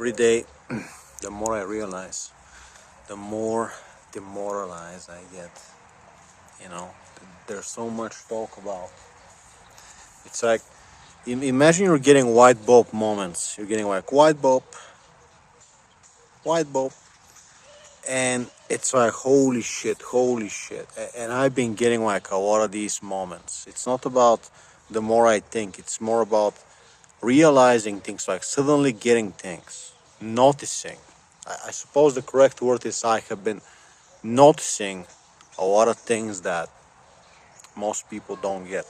Every day, the more I realize, the more demoralized I get. You know, there's so much talk about. It's like, imagine you're getting white bulb moments. You're getting like white bulb, and it's like holy shit. And I've been getting like a lot of these moments. It's not about the more I think. It's more about realizing things, like suddenly getting things, noticing. I suppose the correct word is I have been noticing a lot of things that most people don't get.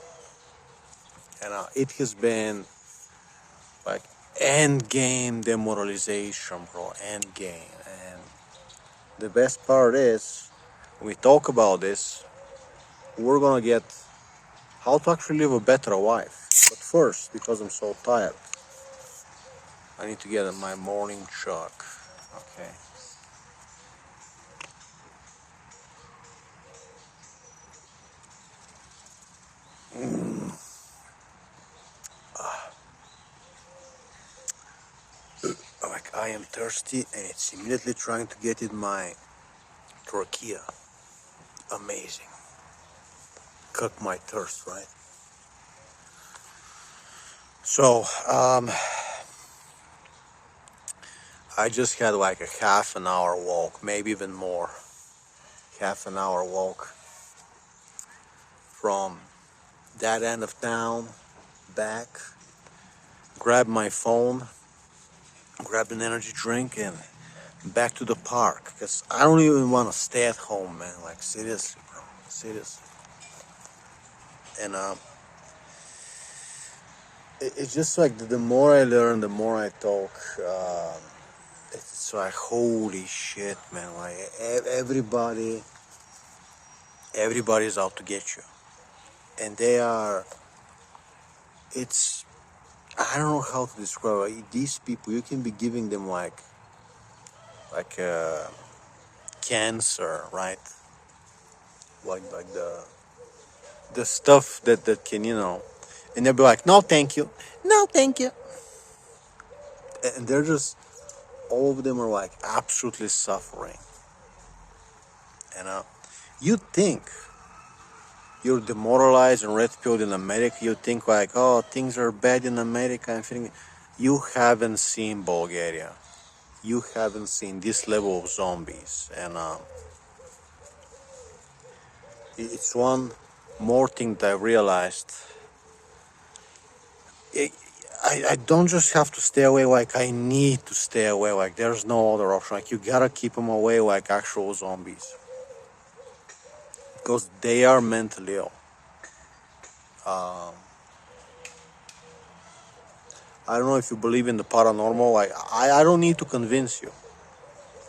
And it has been like end game demoralization, bro, end game. And the best part is, when we talk about this, we're gonna get how to actually live a better life. But first, because I'm so tired, I need to get my morning chug. Okay. Like I am thirsty, and it's immediately trying to get in my trachea. Amazing. Cut my thirst, right? So, I just had like a half an hour walk, maybe even more. Half an hour walk from that end of town back, grabbed my phone, grabbed an energy drink, and back to the park. Because I don't even want to stay at home, man. Like, seriously, bro. Seriously. And it's just like the more I learn, the more I talk. It's like holy shit, man. Like everybody's out to get you, and they are. It's I don't know how to describe it. These people. You can be giving them like cancer, right? Like the stuff that can and they'll be like, no, thank you, no, thank you, and they're just all of them are like absolutely suffering. And you think you're demoralized and red pilled in America. You think like, oh, things are bad in America. I'm feeling. You haven't seen Bulgaria. You haven't seen this level of zombies, and it's one more thing that I realized. It, I don't just have to stay away. Like I need to stay away. Like there's no other option. Like you gotta keep them away like actual zombies because they are mentally ill. Um, I don't know if you believe in the paranormal. Like I don't need to convince you.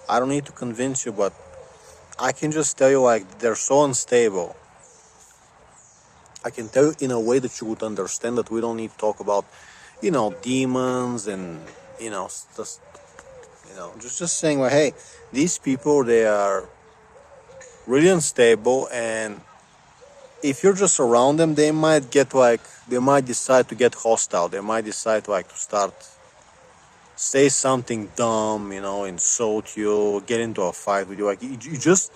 I don't need to convince you, but I can just tell you like they're so unstable. I can tell you in a way that you would understand that we don't need to talk about, demons and just just saying like, hey, these people they are really unstable, and if you're just around them, they might decide to get hostile. They might decide like to start say something dumb, insult you, get into a fight with you. Like you just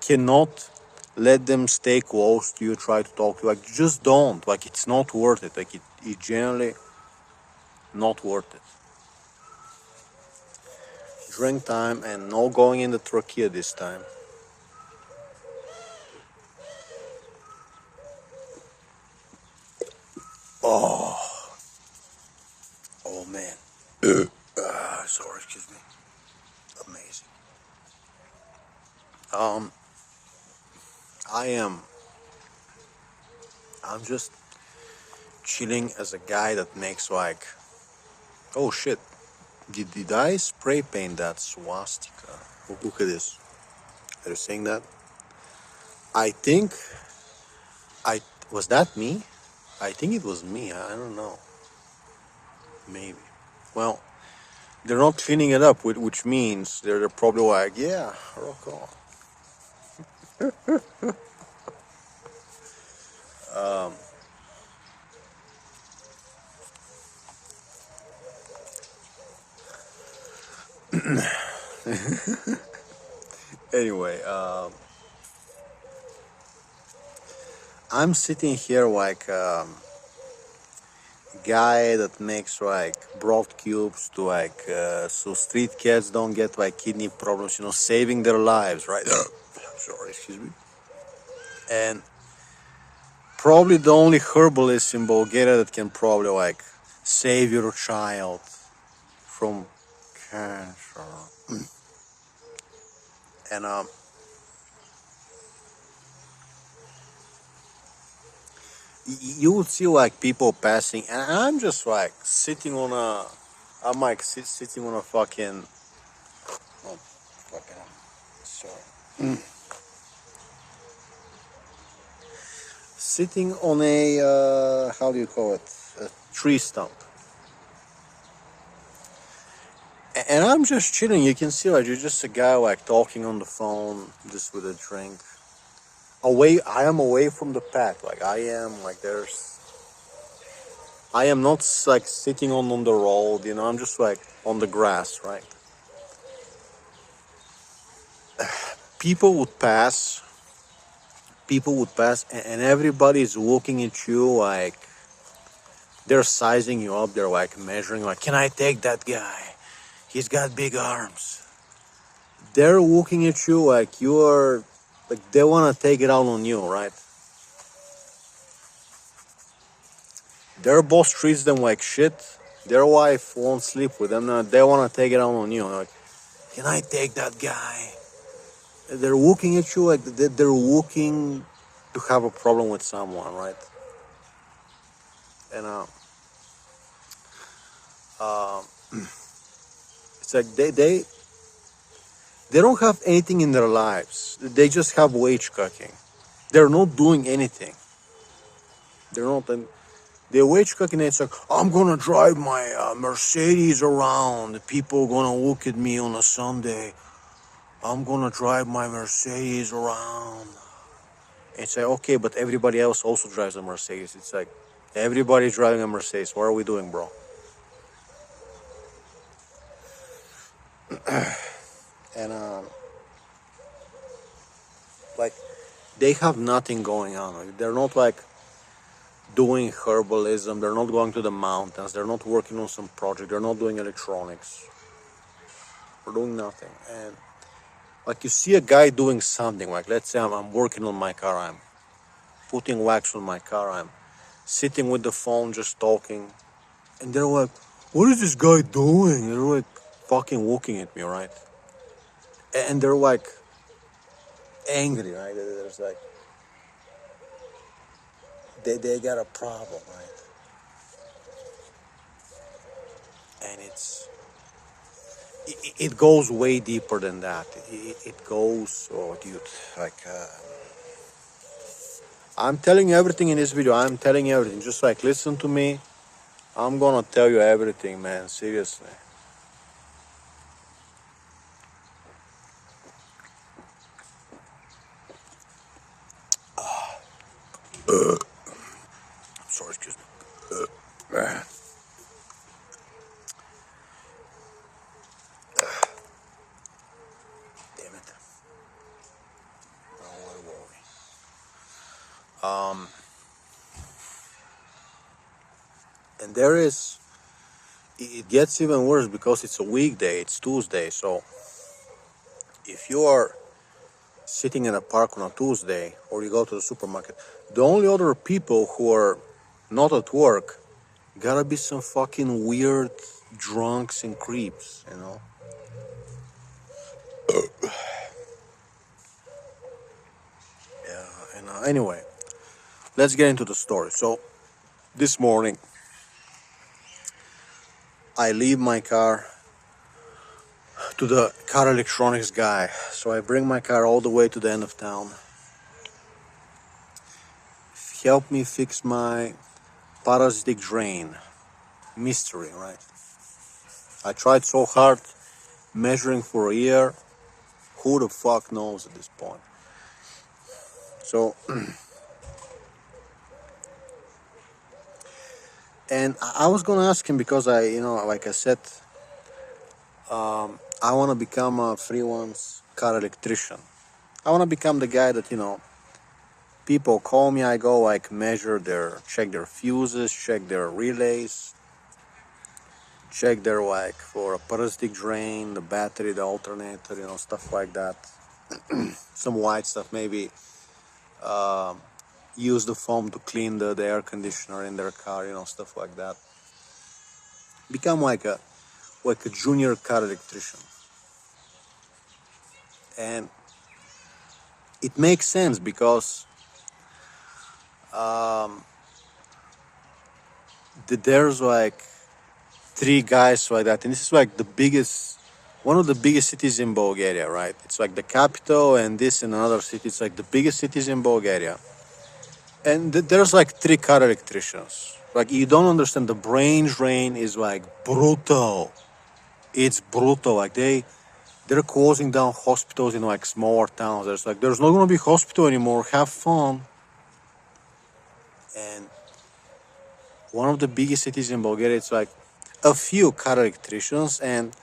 cannot let them stay close to you, try to talk to you. Like just don't. Like it's not worth it. Like it generally not worth it. Drink time and no going in the trachea this time. Oh, oh man. Sorry, excuse me. Amazing. Um, I am. I'm just chilling as a guy that makes like. Oh shit! Did I spray paint that swastika? Oh, look at this. Are you saying that? I think I was that me. I think it was me. I don't know. Maybe. Well, they're not cleaning it up, which means they're probably like, yeah, rock on. Um, Anyway, I'm sitting here like guy that makes like broth cubes to like so street cats don't get like kidney problems, saving their lives, right? Sorry, excuse me. And probably the only herbalist in Bulgaria that can probably like save your child from cancer. And you would see like people passing, and I'm just like sitting on a, I'm like sitting on a fucking, oh, fucking, sorry, sitting on a, how do you call it, a tree stump, and I'm just chilling. You can see like you're just a guy like talking on the phone, just with a drink. I am away from the pack. Like I am like I am not like sitting on the road. I'm just like on the grass, right? People would pass and everybody's looking at you like they're sizing you up. They're like measuring, like, can I take that guy? He's got big arms. They're looking at you like you're, like they want to take it out on you, right? Their boss treats them like shit. Their wife won't sleep with them. They want to take it out on you. Like, can I take that guy? They're looking at you like they're looking to have a problem with someone, right? And uh, it's like they don't have anything in their lives. They just have wage cooking. They're not doing anything. They're not. They're wage cooking. It's like, I'm gonna drive my Mercedes around. People gonna look at me on a Sunday. I'm gonna drive my Mercedes around. It's like, okay, but everybody else also drives a Mercedes. It's like, everybody's driving a Mercedes. What are we doing, bro? And like, they have nothing going on. Like, they're not like doing herbalism. They're not going to the mountains. They're not working on some project. They're not doing electronics. They're doing nothing. And like, you see a guy doing something. Like, let's say I'm working on my car. I'm putting wax on my car. I'm sitting with the phone, just talking. And they're like, what is this guy doing? They're like fucking looking at me, right? And they're like angry, right? There's like, they got a problem, right? And it goes way deeper than that. It goes, oh dude, like, I'm telling you everything in this video. I'm telling you everything. Just like, listen to me. I'm gonna tell you everything, man. Seriously. I'm sorry, excuse me. Damn it. Oh, where were we? And there is, it gets even worse because it's a weekday. It's Tuesday. So if you are sitting in a park on a Tuesday or you go to the supermarket, the only other people who are not at work gotta be some fucking weird drunks and creeps. Yeah, and anyway, let's get into the story. So this morning, I leave my car to the car electronics guy. So I bring my car all the way to the end of town. Help me fix my parasitic drain. Mystery, right? I tried so hard, measuring for a year. Who the fuck knows at this point? So, and I was gonna ask him because like I said, I want to become a freelance car electrician. I want to become the guy that, people call me, I go like check their fuses, check their relays, check their like for a parasitic drain, the battery, the alternator, stuff like that. Some white stuff, maybe use the foam to clean the air conditioner in their car, stuff like that. Become like a junior car electrician. And it makes sense because um, there's like three guys like that, and this is like one of the biggest cities in Bulgaria, right? It's like the capital, and this in another city. It's like the biggest cities in Bulgaria, and there's like three car electricians. Like you don't understand, the brain drain is like brutal. It's brutal. Like they're closing down hospitals in like smaller towns. There's not gonna be hospital anymore. Have fun. And one of the biggest cities in Bulgaria, it's like a few car electricians. And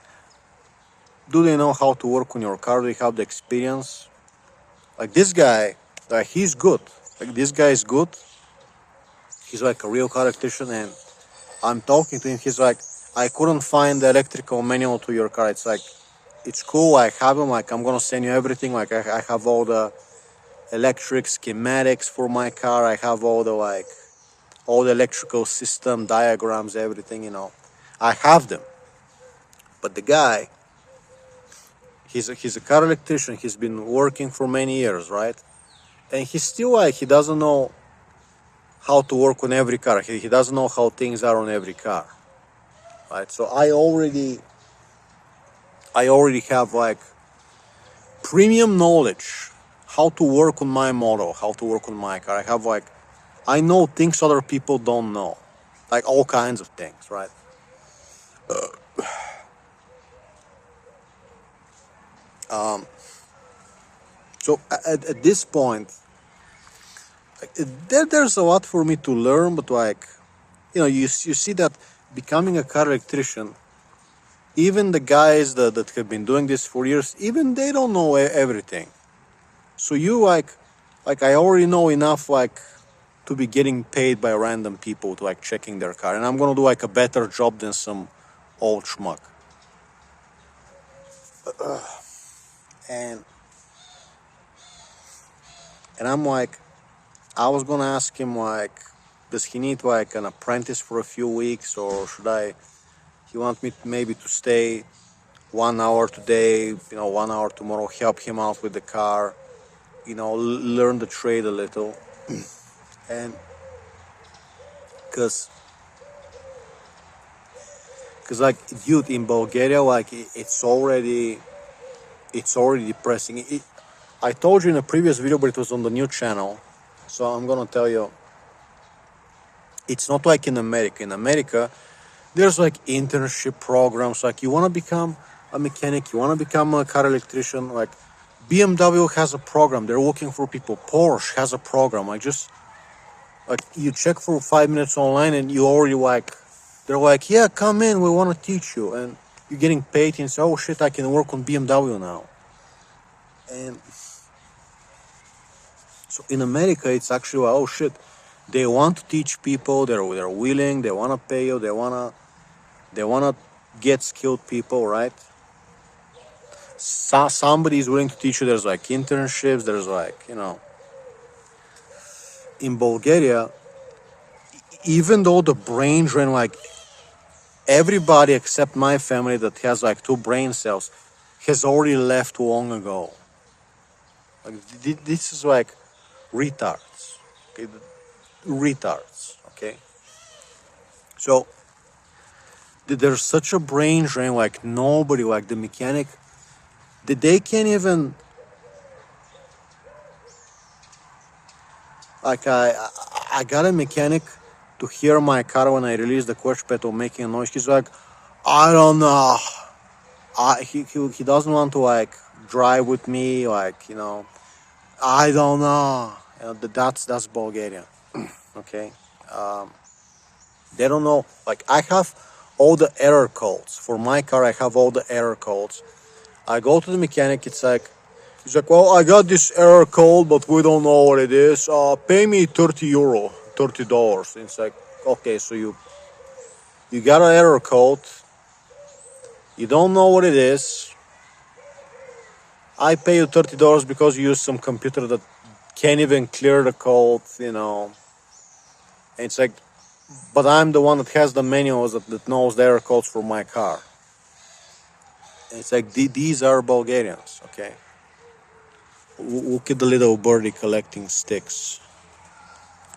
do they know how to work on your car? Do they have the experience? Like this guy, like he's good. Like this guy is good. He's like a real car electrician, and I'm talking to him. He's like, I couldn't find the electrical manual to your car. It's like, it's cool. I have him. Like I'm gonna send you everything. Like I have all the electric schematics for my car. I have all the electrical system diagrams, everything. I have them. But the guy, he's a car electrician. He's been working for many years, right? And he's still like he doesn't know how to work on every car. He doesn't know how things are on every car, right? So I already have like premium knowledge how to work on my model, how to work on my car. I know things other people don't know, like all kinds of things, right? Um, so at this point, there's a lot for me to learn, but you see that becoming a car electrician, even the guys that have been doing this for years, even they don't know everything. So you like I already know enough to be getting paid by random people to checking their car, and I'm gonna do a better job than some old schmuck. And I'm I was gonna ask him does he need an apprentice for a few weeks, or should he want me maybe to stay 1 hour today, 1 hour tomorrow, help him out with the car, learn the trade a little. And because dude, in Bulgaria, it's already depressing. I told you in a previous video, but it was on the new channel, so I'm gonna tell you, it's not like in America. In America, there's internship programs. You want to become a mechanic, you want to become a car electrician. BMW has a program, they're looking for people. Porsche has a program. You check for 5 minutes online, and you already they're yeah, come in, we want to teach you, and you're getting paid, and say, oh shit, I can work on BMW now. And so in America, it's actually, oh shit, they want to teach people, they're willing, they want to pay you, they want to get skilled people, right? Somebody is willing to teach you. There's internships, there's in Bulgaria, even though the brain drain, everybody except my family that has 2 brain cells has already left long ago. This is retards. Okay? Retards, okay? So there's such a brain drain, nobody, the mechanic, they can't even, I got a mechanic to hear my car when I release the clutch pedal making a noise. He's I don't know. He doesn't want to drive with me. I don't know. That's Bulgaria. Okay. They don't know. I have all the error codes for my car. I have all the error codes. I go to the mechanic. He's like, well, I got this error code, but we don't know what it is. Pay me €30, $30. It's like, okay, so you got an error code. You don't know what it is. I pay you $30 because you use some computer that can't even clear the code, And it's like, but I'm the one that has the manuals that knows the error codes for my car. And it's like, these are Bulgarians, okay? Look at the little birdie collecting sticks.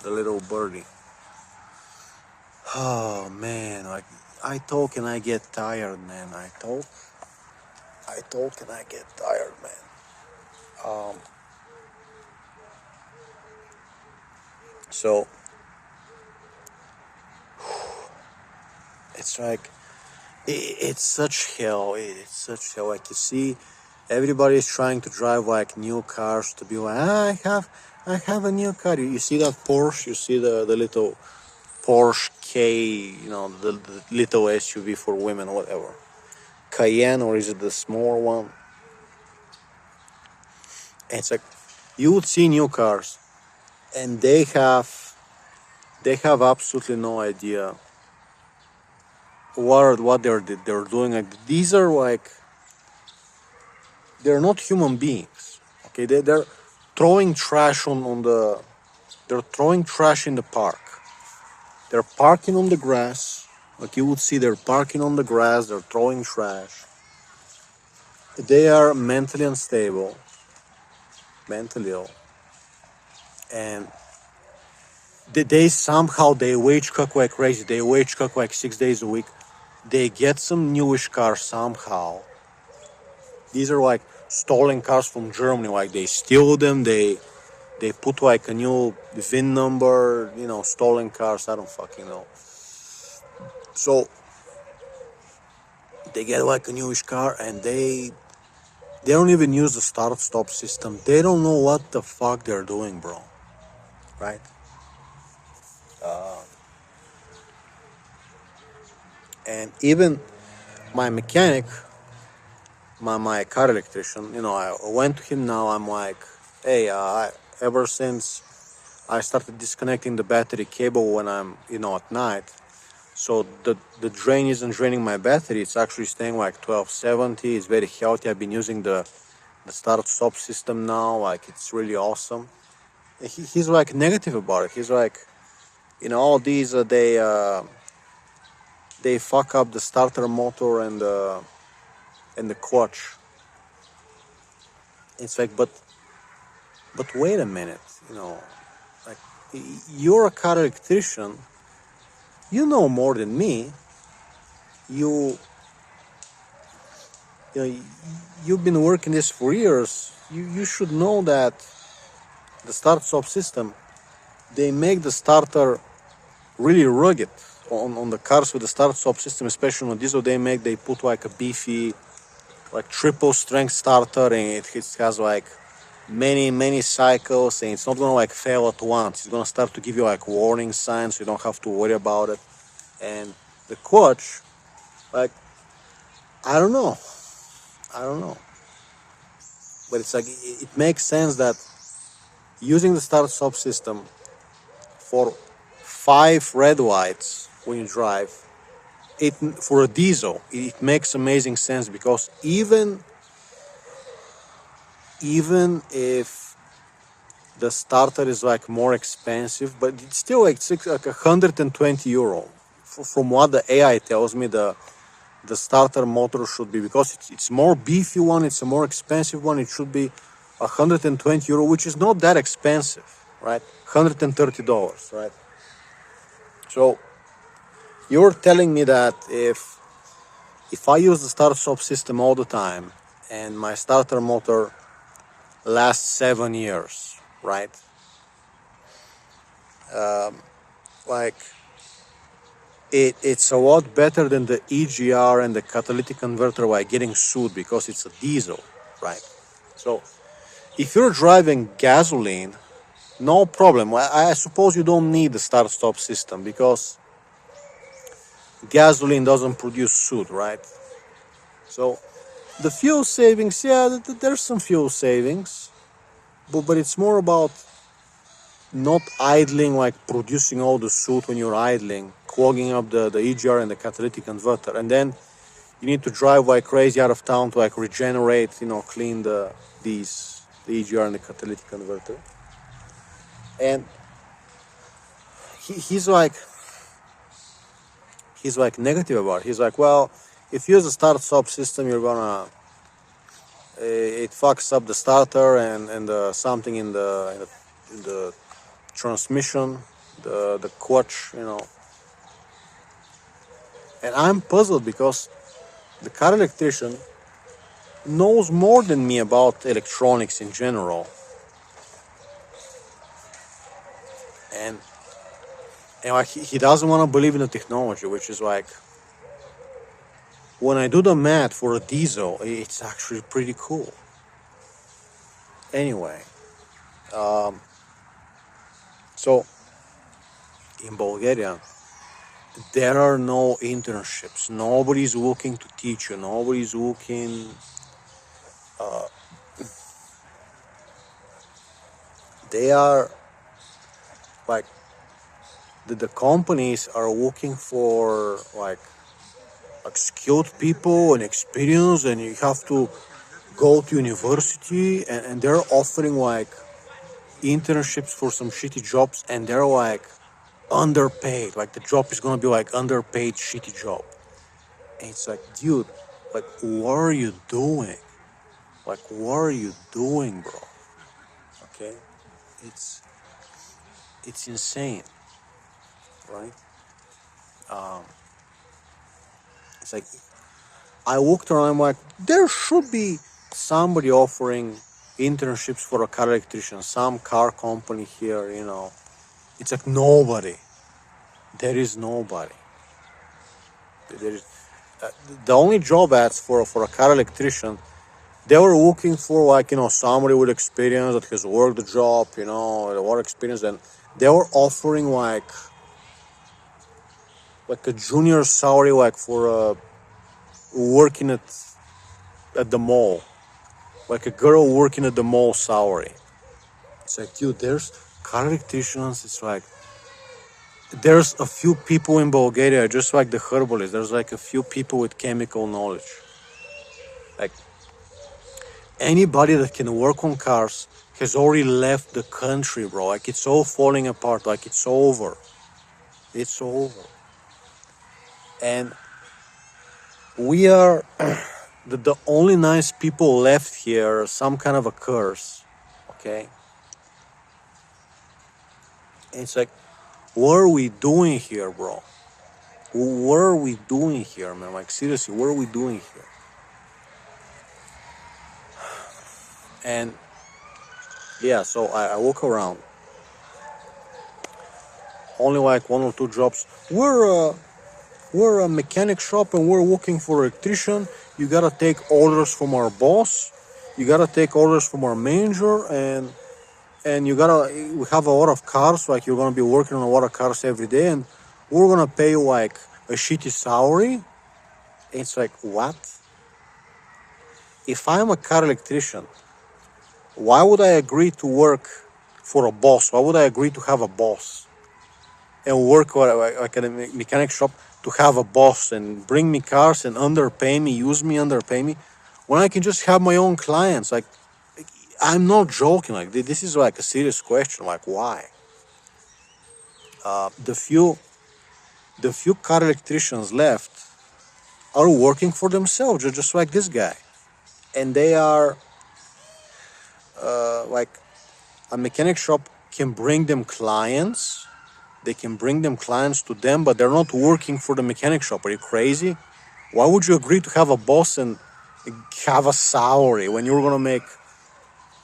The little birdie. Oh man, like I talk and I get tired, man. I talk and I get tired, man. So it's like it's such hell. It's such hell. Like you see, everybody is trying to drive like new cars to be like, I have a new car. You see that Porsche? You see the little Porsche K, the little SUV for women, whatever. Cayenne, or is it the small one? And it's like you would see new cars, and they have absolutely no idea what they're doing. Like these are like they're not human beings. Okay, they're throwing trash on the they're throwing trash in the park. They're parking on the grass. Like you would see, they're parking on the grass. They're throwing trash. They are mentally unstable, mentally ill, and they somehow they wage cook like crazy. They wage cook like 6 days a week. They get some newish cars somehow. These are like stolen cars from Germany. Like they steal them. They put like a new VIN number. Stolen cars. I don't fucking know. So they get like a newish car, and they don't even use the start stop system. They don't know what the fuck they're doing, bro. Right? And even my mechanic, my car electrician, I went to him now. I'm like, hey, ever since I started disconnecting the battery cable when I'm, at night, so the drain isn't draining my battery. It's actually staying like 1270. It's very healthy. I've been using the start stop system now. Like it's really awesome. He's like negative about it. He's like, all these they fuck up the starter motor and the clutch. It's like, but wait a minute, like you're a car electrician. You know more than me. You you know you've been working this for years. You should know that the start stop system, they make the starter really rugged on the cars with the start stop system, especially on diesel. They put like a beefy, like triple strength starter, and it has like many cycles, and it's not gonna like fail at once. It's gonna start to give you like warning signs, so you don't have to worry about it. And the clutch, like I don't know, but it's like it makes sense that using the start stop system for 5 red lights when you drive it for a diesel, it makes amazing sense, because even if the starter is like more expensive, but it's still like €120. From what the AI tells me, the starter motor should be, because it's more beefy one, it's a more expensive one. It should be €120, which is not that expensive, right? $130, right? So you're telling me that if I use the start stop system all the time and my starter motor lasts 7 years, right? Like it's a lot better than the EGR and the catalytic converter by getting sued because it's a diesel, right? So if you're driving gasoline, no problem. I suppose you don't need the start stop system because gasoline doesn't produce soot, right? So The fuel savings, yeah, there's some fuel savings, but it's more about not idling, like producing all the soot when you're idling, clogging up the EGR and the catalytic converter, and then you need to drive like crazy out of town to like regenerate, clean the EGR and the catalytic converter. And he's like negative about it. He's like, well, if you use a start-stop system, you're gonna it fucks up the starter and something in the transmission, the clutch, And I'm puzzled because the car electrician knows more than me about electronics in general, and like he doesn't want to believe in the technology, which is like, when I do the math for a diesel, it's actually pretty cool. Anyway, so in Bulgaria, there are no internships. Nobody's looking to teach you. Nobody's looking. They are like the companies are looking for like skilled people and experience, and you have to go to university, and they're offering like internships for some shitty jobs, and they're like underpaid. Like the job is gonna be like underpaid shitty job. And it's like, dude, like what are you doing? Like what are you doing, bro? Okay, it's insane, right? It's like I looked around. I'm like, there should be somebody offering internships for a car electrician, some car company here. It's like nobody. There is nobody. There is, the only job ads for a car electrician, they were looking for like somebody with experience that has worked the job, a lot of experience, and they were offering like a junior salary, like for working at the mall, like a girl working at the mall salary. It's like, dude, there's car electricians. It's like there's a few people in Bulgaria, just like the herbalists. There's like a few people with chemical knowledge. Like anybody that can work on cars has already left the country, bro. Like it's all falling apart. Like it's over. It's over. And we are the only nice people left here. Some kind of a curse. Okay. And it's like, what are we doing here, bro? What are we doing here, man? Like seriously, what are we doing here? And yeah, so I walk around. Only like one or two jobs. We're a mechanic shop and we're looking for an electrician. You gotta take orders from our boss. You gotta take orders from our manager, and we have a lot of cars. Like you're gonna be working on a lot of cars every day, and we're gonna pay you like a shitty salary. It's like, what? If I'm a car electrician, why would I agree to work for a boss? Why would I agree to have a boss and work like at a mechanic shop to have a boss and bring me cars and underpay me, use me, underpay me, when I can just have my own clients? Like, I'm not joking. Like, this is like a serious question. Like, why? The few car electricians left are working for themselves, just like this guy, and they are like, a mechanic shop can bring them clients. They can bring them clients to them, but they're not working for the mechanic shop. Are you crazy? Why would you agree to have a boss and have a salary when you're gonna make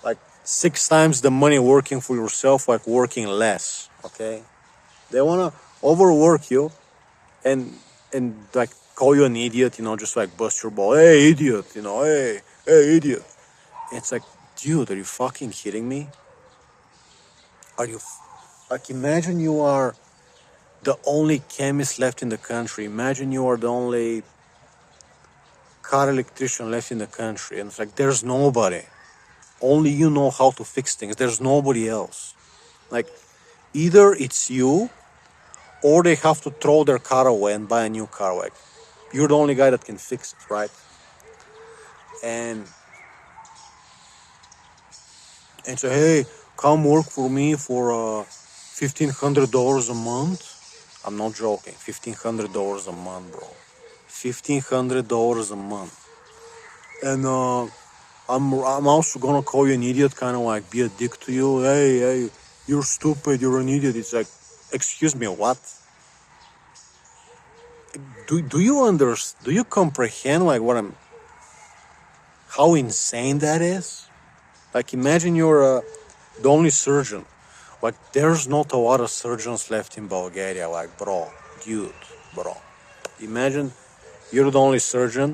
like 6 times the money working for yourself, like working less? Okay, they wanna overwork you and like call you an idiot, just like bust your ball. Hey, idiot, hey, idiot. It's like, dude, are you fucking kidding me? Are you like, imagine you are the only chemist left in the country. Imagine you are the only car electrician left in the country, and it's like there's nobody. Only you know how to fix things. There's nobody else. Like either it's you, or they have to throw their car away and buy a new car. Like you're the only guy that can fix it, right? And say, hey, come work for me for $1,500 a month. I'm not joking. $1,500 a month, bro. $1,500 a month. And I'm also gonna call you an idiot, kind of like be a dick to you. Hey, you're stupid. You're an idiot. It's like, excuse me, what? Do you understand? Do you comprehend like what I'm? How insane that is? Like imagine you're the only surgeon. Like there's not a lot of surgeons left in Bulgaria. Like bro. Imagine you're the only surgeon,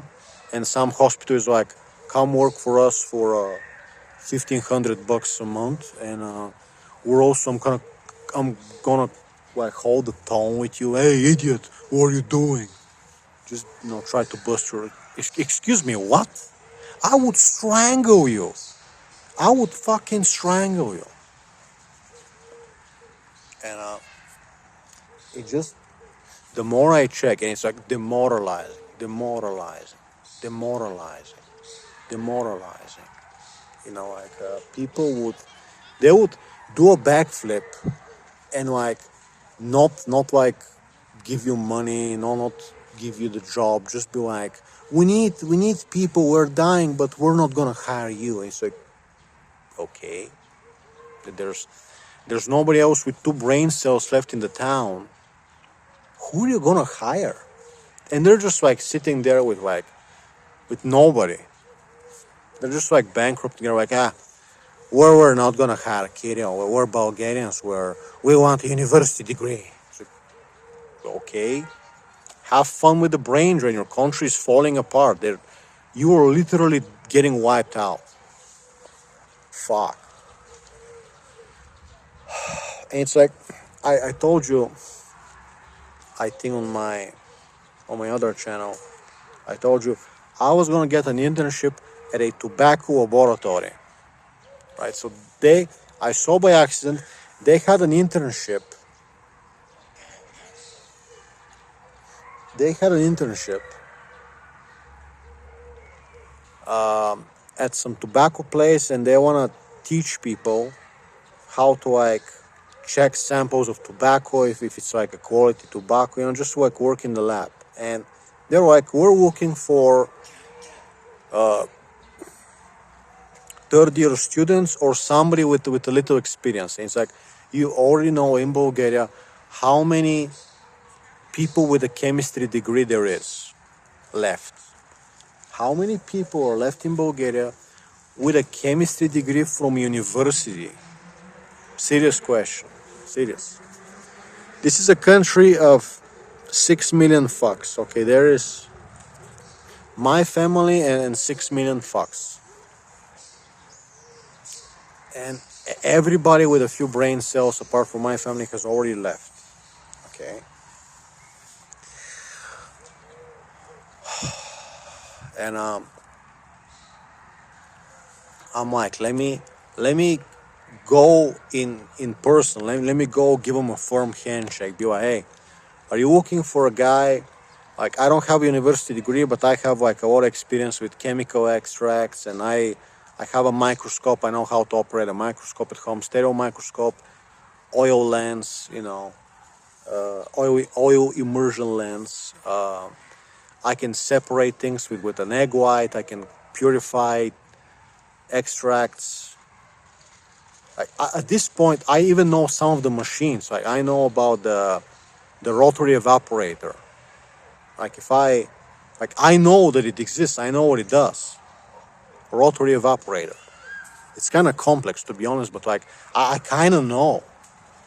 and some hospital is like, come work for us for $1,500 a month, and I'm gonna like hold the tone with you. Hey, idiot, what are you doing? Just try to bust your. Excuse me, what? I would strangle you. I would fucking strangle you. And it just the more I check, and it's like demoralizing. Like people would do a backflip and like not like give you money, not give you the job. Just be like, we need people. We're dying, but we're not gonna hire you. And it's like, okay, there's nobody else with 2 brain cells left in the town. Who are you gonna hire? And they're just like sitting there with nobody. They're just like bankrupt. They're like, we're not gonna hire Kirill. We're Bulgarians. We want a university degree. It's like, okay, have fun with the brain drain. Your country is falling apart. You are literally getting wiped out. Fuck. And it's like I told you. I think on my other channel, I told you I was gonna get an internship at a tobacco laboratory. Right, so I saw by accident, they had an internship. At some tobacco place, and they wanna teach people how to like check samples of tobacco if it's like a quality tobacco, just like work in the lab. And they're like, we're looking for third-year students or somebody with a little experience. And it's like, you already know in Bulgaria how many people with a chemistry degree there is left. How many people are left in Bulgaria with a chemistry degree from university? Serious question. Serious. This is a country of 6 million fucks. Okay, there is my family and 6 million fucks. And everybody with a few brain cells apart from my family has already left. Okay. And I'm like, let me go in person. Let me go give him a firm handshake. Be like, hey, are you looking for a guy? Like, I don't have a university degree, but I have like a lot of experience with chemical extracts, and I have a microscope. I know how to operate a microscope at home, stereo microscope, oil lens, oil immersion lens. I can separate things with an egg white. I can purify extracts. At this point, I even know some of the machines. Like I know about the rotary evaporator. I know that it exists. I know what it does. Rotary evaporator. It's kind of complex, to be honest, but like I kind of know.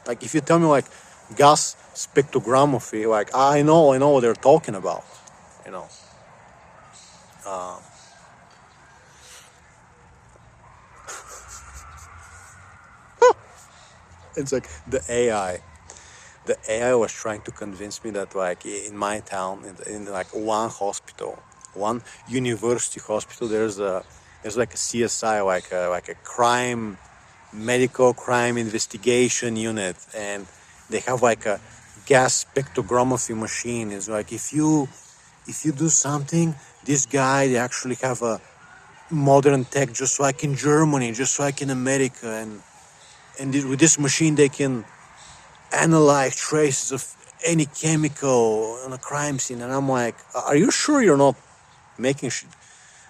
Like if you tell me like gas spectrography, like I know what they're talking about. It's like the AI. The AI was trying to convince me that like in my town, in like one hospital, one university hospital. There's like a CSI, like a crime, medical crime investigation unit, and they have like a gas spectrography machine. It's like if you do something, this guy, they actually have a modern tech, just like in Germany, just like in America, and with this machine they can analyze traces of any chemical on a crime scene. And I'm like, are you sure you're not making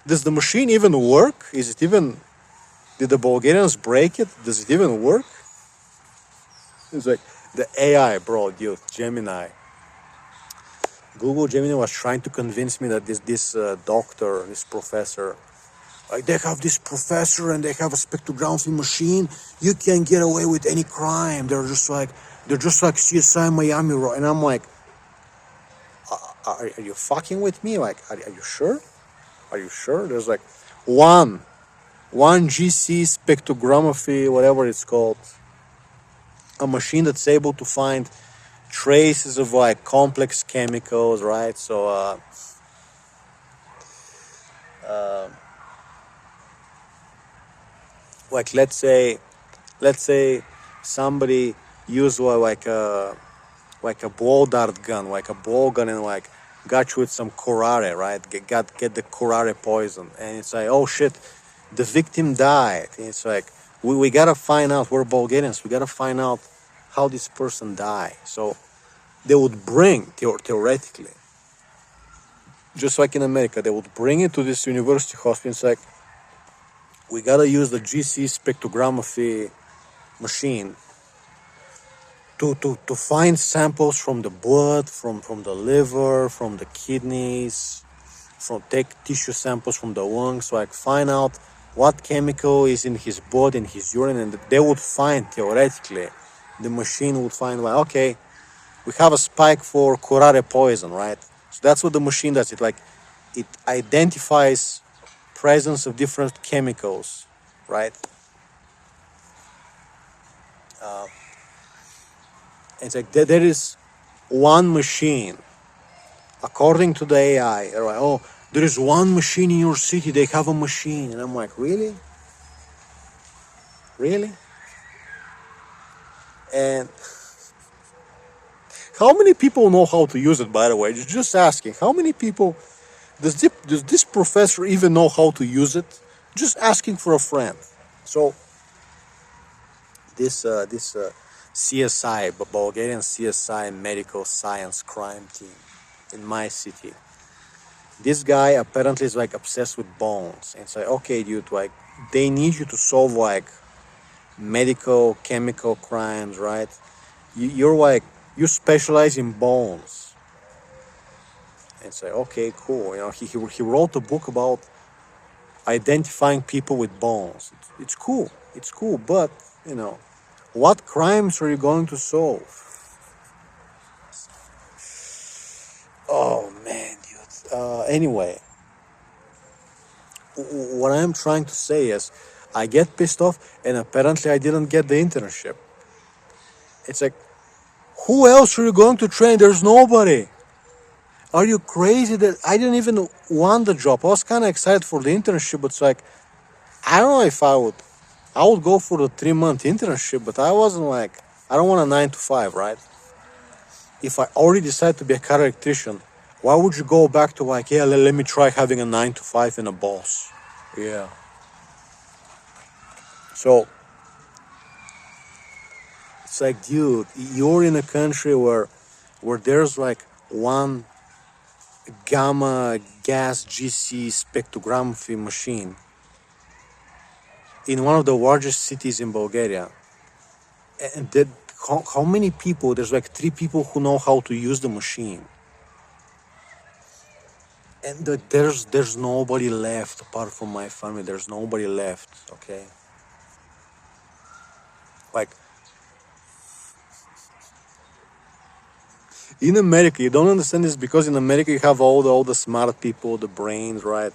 does the machine even work? Is it even, did the Bulgarians break it? Does it even work? It's like the AI, bro, dude, Gemini. Google Gemini was trying to convince me that this doctor, this professor, like they have this professor and they have a spectrography machine. You can't get away with any crime. They're just like CSI Miami, and I'm like, are you fucking with me? Like, are you sure? Are you sure? There's like one GC spectrography, whatever it's called, a machine that's able to find traces of like complex chemicals, right? So like let's say somebody used like a blow dart gun, like a blow gun, and like got you with some curare, right? Get the curare poison, and it's like, oh shit, the victim died. And it's like we gotta find out. We're Bulgarians. We gotta find out how this person died. So they would bring theoretically, just like in America, they would bring it to this university hospital. It's like, we gotta use the GC spectrography machine to find samples from the blood, from the liver, from the kidneys, take tissue samples from the lungs, so I find out what chemical is in his blood, in his urine, and they would find, theoretically, the machine would find, like, okay, we have a spike for curare poison, right? So that's what the machine does. It identifies presence of different chemicals, right? It's like there is one machine, according to the AI. They're like, oh, there is one machine in your city. They have a machine, and I'm like, really, really? And how many people know how to use it? By the way, just asking. How many people does this professor even know how to use it? Just asking for a friend. So this CSI, Bulgarian CSI medical science crime team in my city. This guy apparently is like obsessed with bones. And it's like, okay, dude, like they need you to solve like medical chemical crimes, right? You specialize in bones. And it's like, okay, cool. You know, he wrote a book about identifying people with bones. It's cool. It's cool, but you know, what crimes are you going to solve? Oh man, dude. Anyway, what I'm trying to say is, I get pissed off, and apparently I didn't get the internship. It's like, who else are you going to train? There's nobody. Are you crazy? That I didn't even want the job. I was kind of excited for the internship, but it's like, I don't know if I would go for the 3-month internship, but I wasn't like, I don't want a 9 to 5, right? If I already decided to be a car electrician, why would you go back to like, yeah, let me try having a 9 to 5 and a boss? Yeah. So it's like, dude, you're in a country where there's like one gamma gas GC spectrography machine in one of the largest cities in Bulgaria. And that, how many people? There's like 3 people who know how to use the machine. And there's nobody left apart from my family. There's nobody left, okay? Like, in America, you don't understand this because in America you have all the smart people, the brains, right?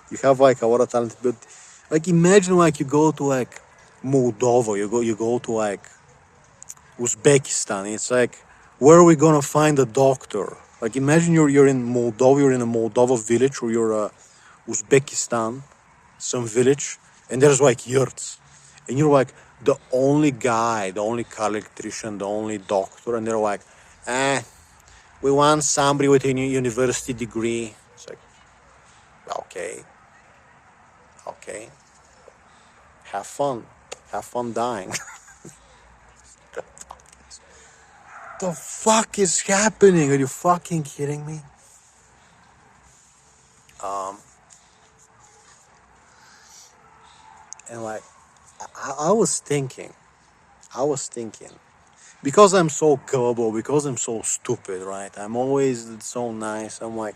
You have like a lot of talent, but like imagine like you go to like Moldova, you go to like Uzbekistan. It's like, where are we gonna find a doctor? Like imagine you're in Moldova, you're in a Moldova village, or you're Uzbekistan, some village, and there's like yurts, and you're like the only guy, the only car electrician, the only doctor, and they're like, we want somebody with a university degree. It's like, okay, okay, have fun dying. The fuck is happening? Are you fucking kidding me? And like, I was thinking, because I'm so gullible, because I'm so stupid, right? I'm always so nice. I'm like,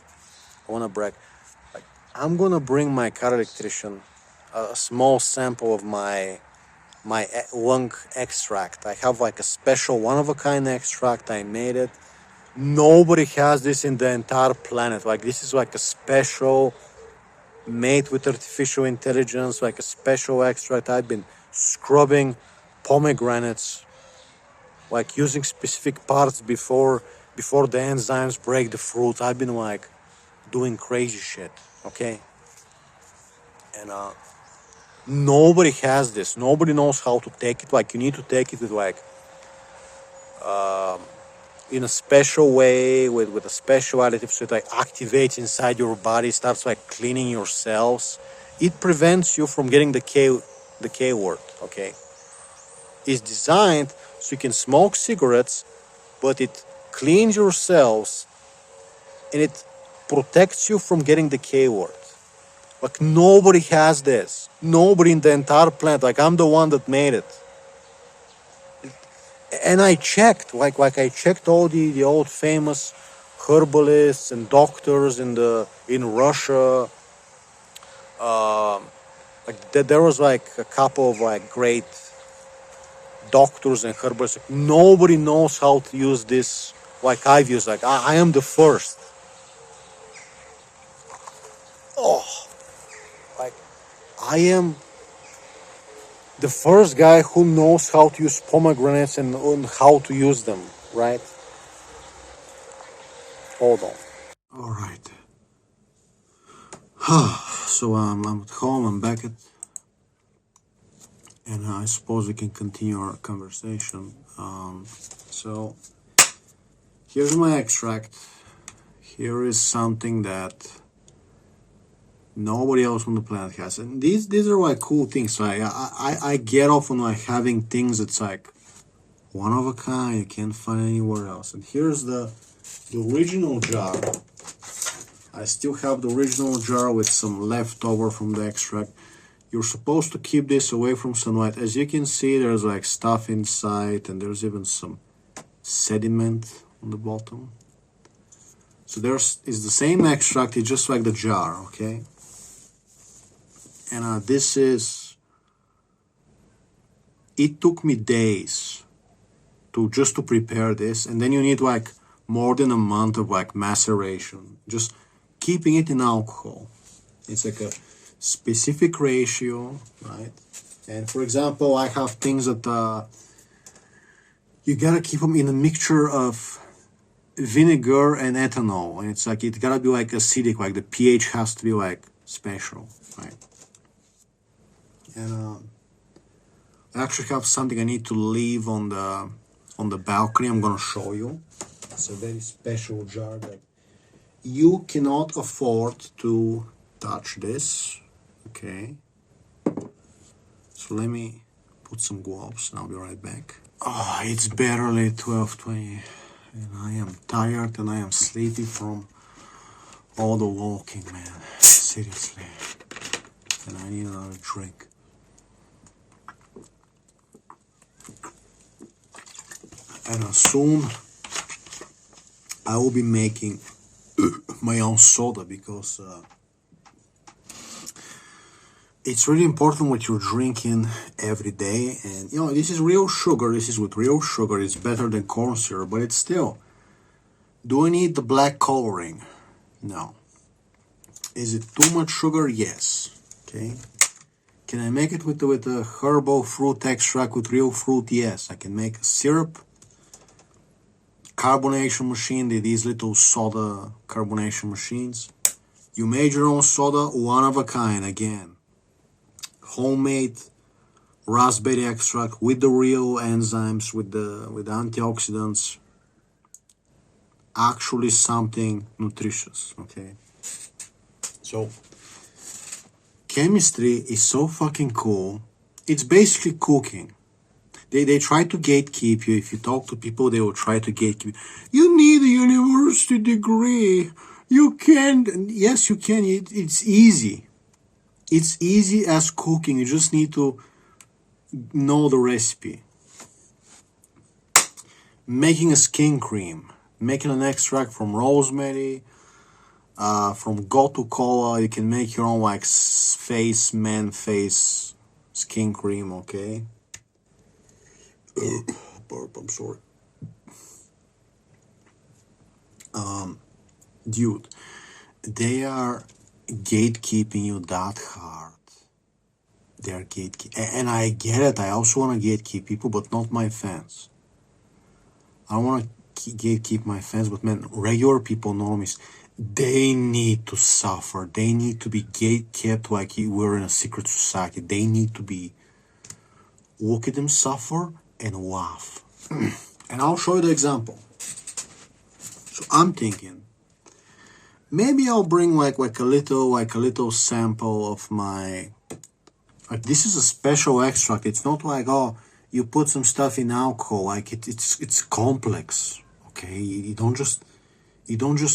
I wanna brag. Like, I'm gonna bring my car electrician a small sample of my lung extract. I have like a special one of a kind extract. I made it. Nobody has this in the entire planet. Like this is like a special made with artificial intelligence, like a special extract. I've been scrubbing pomegranates, like using specific parts before the enzymes break the fruit. I've been like doing crazy shit. Okay, and nobody has this. Nobody knows how to take it. Like you need to take it with like in a special way with a special additive, so it like activates inside your body, starts like cleaning your cells. It prevents you from getting the K word. Okay, it's designed so you can smoke cigarettes, but it cleans your cells and it protects you from getting the K word. Like nobody has this. Nobody in the entire planet. Like I'm the one that made it. And I checked, like I checked all the old famous herbalists and doctors in Russia. There was like a couple of like great doctors and herbalists. Like, nobody knows how to use this like I've used. Like I am the first. Oh, like I am the first guy who knows how to use pomegranates and how to use them. Right? Hold on. All right. So I'm at home. I'm back and I suppose we can continue our conversation. So here's my extract. Here is something that nobody else on the planet has, and these are like cool things. So I get off on like having things that's like one of a kind. You can't find anywhere else. And here's the original jar. I still have the original jar with some leftover from the extract. You're supposed to keep this away from sunlight. As you can see, there's like stuff inside and there's even some sediment on the bottom. So it's the same extract, it's just like the jar, okay? And it took me days to prepare this. And then you need like more than a month of like maceration. Just keeping it in alcohol. It's like a specific ratio, right? And for example, I have things that you gotta keep them in a mixture of vinegar and ethanol, and it's like it gotta be like acidic, like the pH has to be like special, right? And I actually have something I need to leave on the balcony. I'm gonna show you. It's a very special jar that you cannot afford to touch this. Okay, so let me put some gloves and I'll be right back. Oh, it's barely 12:20 and I am tired and I am sleepy from all the walking, man. Seriously. And I need another drink. And soon I will be making my own soda because it's really important what you're drinking every day. And you know, this is real sugar. This is with real sugar. It's better than corn syrup, but it's still. Do I need the black coloring? No. Is it too much sugar? Yes. Okay. Can I make it with the herbal fruit extract with real fruit? Yes. I can make a syrup, carbonation machine, these little soda carbonation machines. You made your own soda, one of a kind again. Homemade raspberry extract with the real enzymes, with the antioxidants. Actually something nutritious, okay? So chemistry is so fucking cool. It's basically cooking. They try to gatekeep you. If you talk to people, they will try to gatekeep you. You need a university degree. You can't. Yes, you can. It's easy. It's easy as cooking. You just need to know the recipe. Making a skin cream. Making an extract from rosemary. From gotu kola. You can make your own like man face skin cream, okay? Burp, I'm sorry. Dude, they are gatekeeping you that hard. They are gatekeeping. And I get it. I also want to gatekeep people, but not my fans. I don't want to gatekeep my fans, but man, regular people, normies, they need to suffer. They need to be gatekept like we're in a secret society. They need to be... Look at them suffer and laugh. And I'll show you the example. So I'm thinking, maybe I'll bring like a little sample of my... Like this is a special extract. It's not like, oh, you put some stuff in alcohol. Like it's complex. Okay, you don't just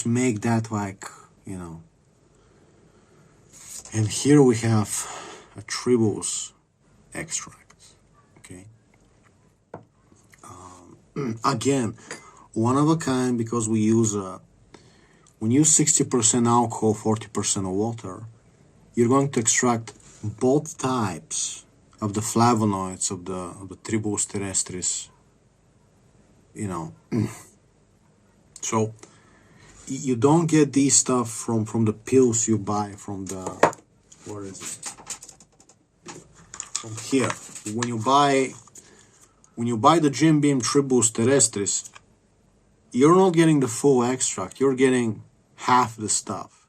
make that like, you know. And here we have a tribulus extract. Okay. Again, one of a kind, because we use 60% alcohol, 40% water. You're going to extract both types of the flavonoids of the tribulus terrestris. You know. So you don't get these stuff from the pills you buy from the... Where is it? From here. When you buy the Jim Beam Tribulus terrestris, you're not getting the full extract. You're getting half the stuff.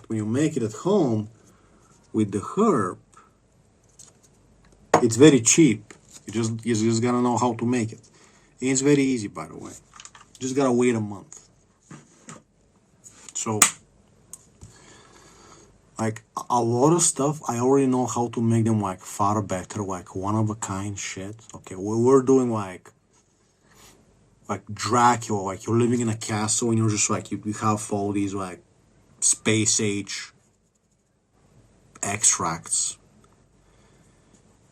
When you make it at home with the herb, it's very cheap. You just gotta know how to make it. And it's very easy, by the way. You just gotta wait a month. So, like, a lot of stuff, I already know how to make them, like, far better, like, one-of-a-kind shit. Okay, we're doing, like Dracula, like, you're living in a castle, and you're just, like, you have all these, like, space-age extracts.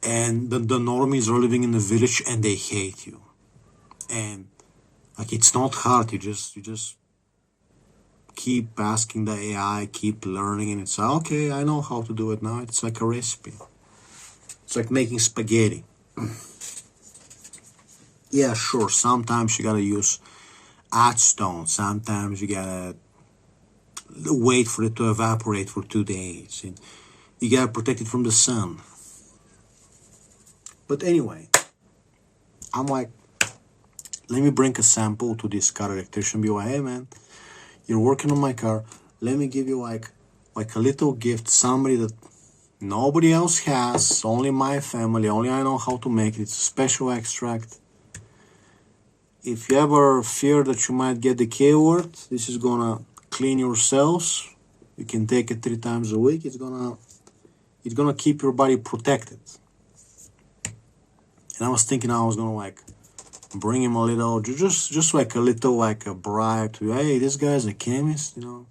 And the normies are living in the village, and they hate you. And, like, it's not hard, you just keep asking the AI, keep learning, and it's okay, I know how to do it now. It's like a recipe. It's like making spaghetti. Yeah, sure, sometimes you gotta use stone. Sometimes you gotta wait for it to evaporate for 2 days. And you gotta protect it from the sun. But anyway, I'm like, let me bring a sample to this car electrician. Be like, hey man, you're working on my car. Let me give you like a little gift, somebody that nobody else has, only my family, only I know how to make it. It's a special extract. If you ever fear that you might get the K word, this is gonna clean your cells. You can take it 3 times a week. It's gonna keep your body protected. And I was thinking I was gonna like bring him a little, just like a little, like a bribe to, hey, this guy's a chemist, you know.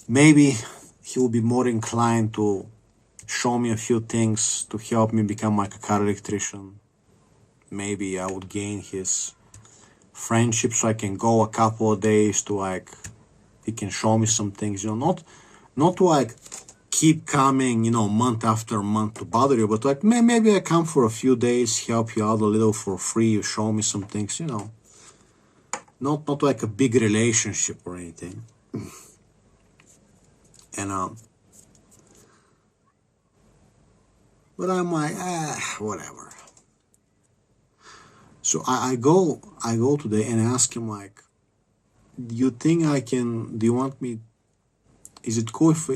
Maybe he will be more inclined to show me a few things to help me become like a car electrician. Maybe I would gain his friendship so I can go a couple of days to like, he can show me some things, you know, not to like keep coming, you know, month after month to bother you, but like maybe I come for a few days, help you out a little for free, you show me some things, you know. Not like a big relationship or anything. And but I'm like, whatever. So I go today and ask him like, do you think I can? Do you want me? Is it cool if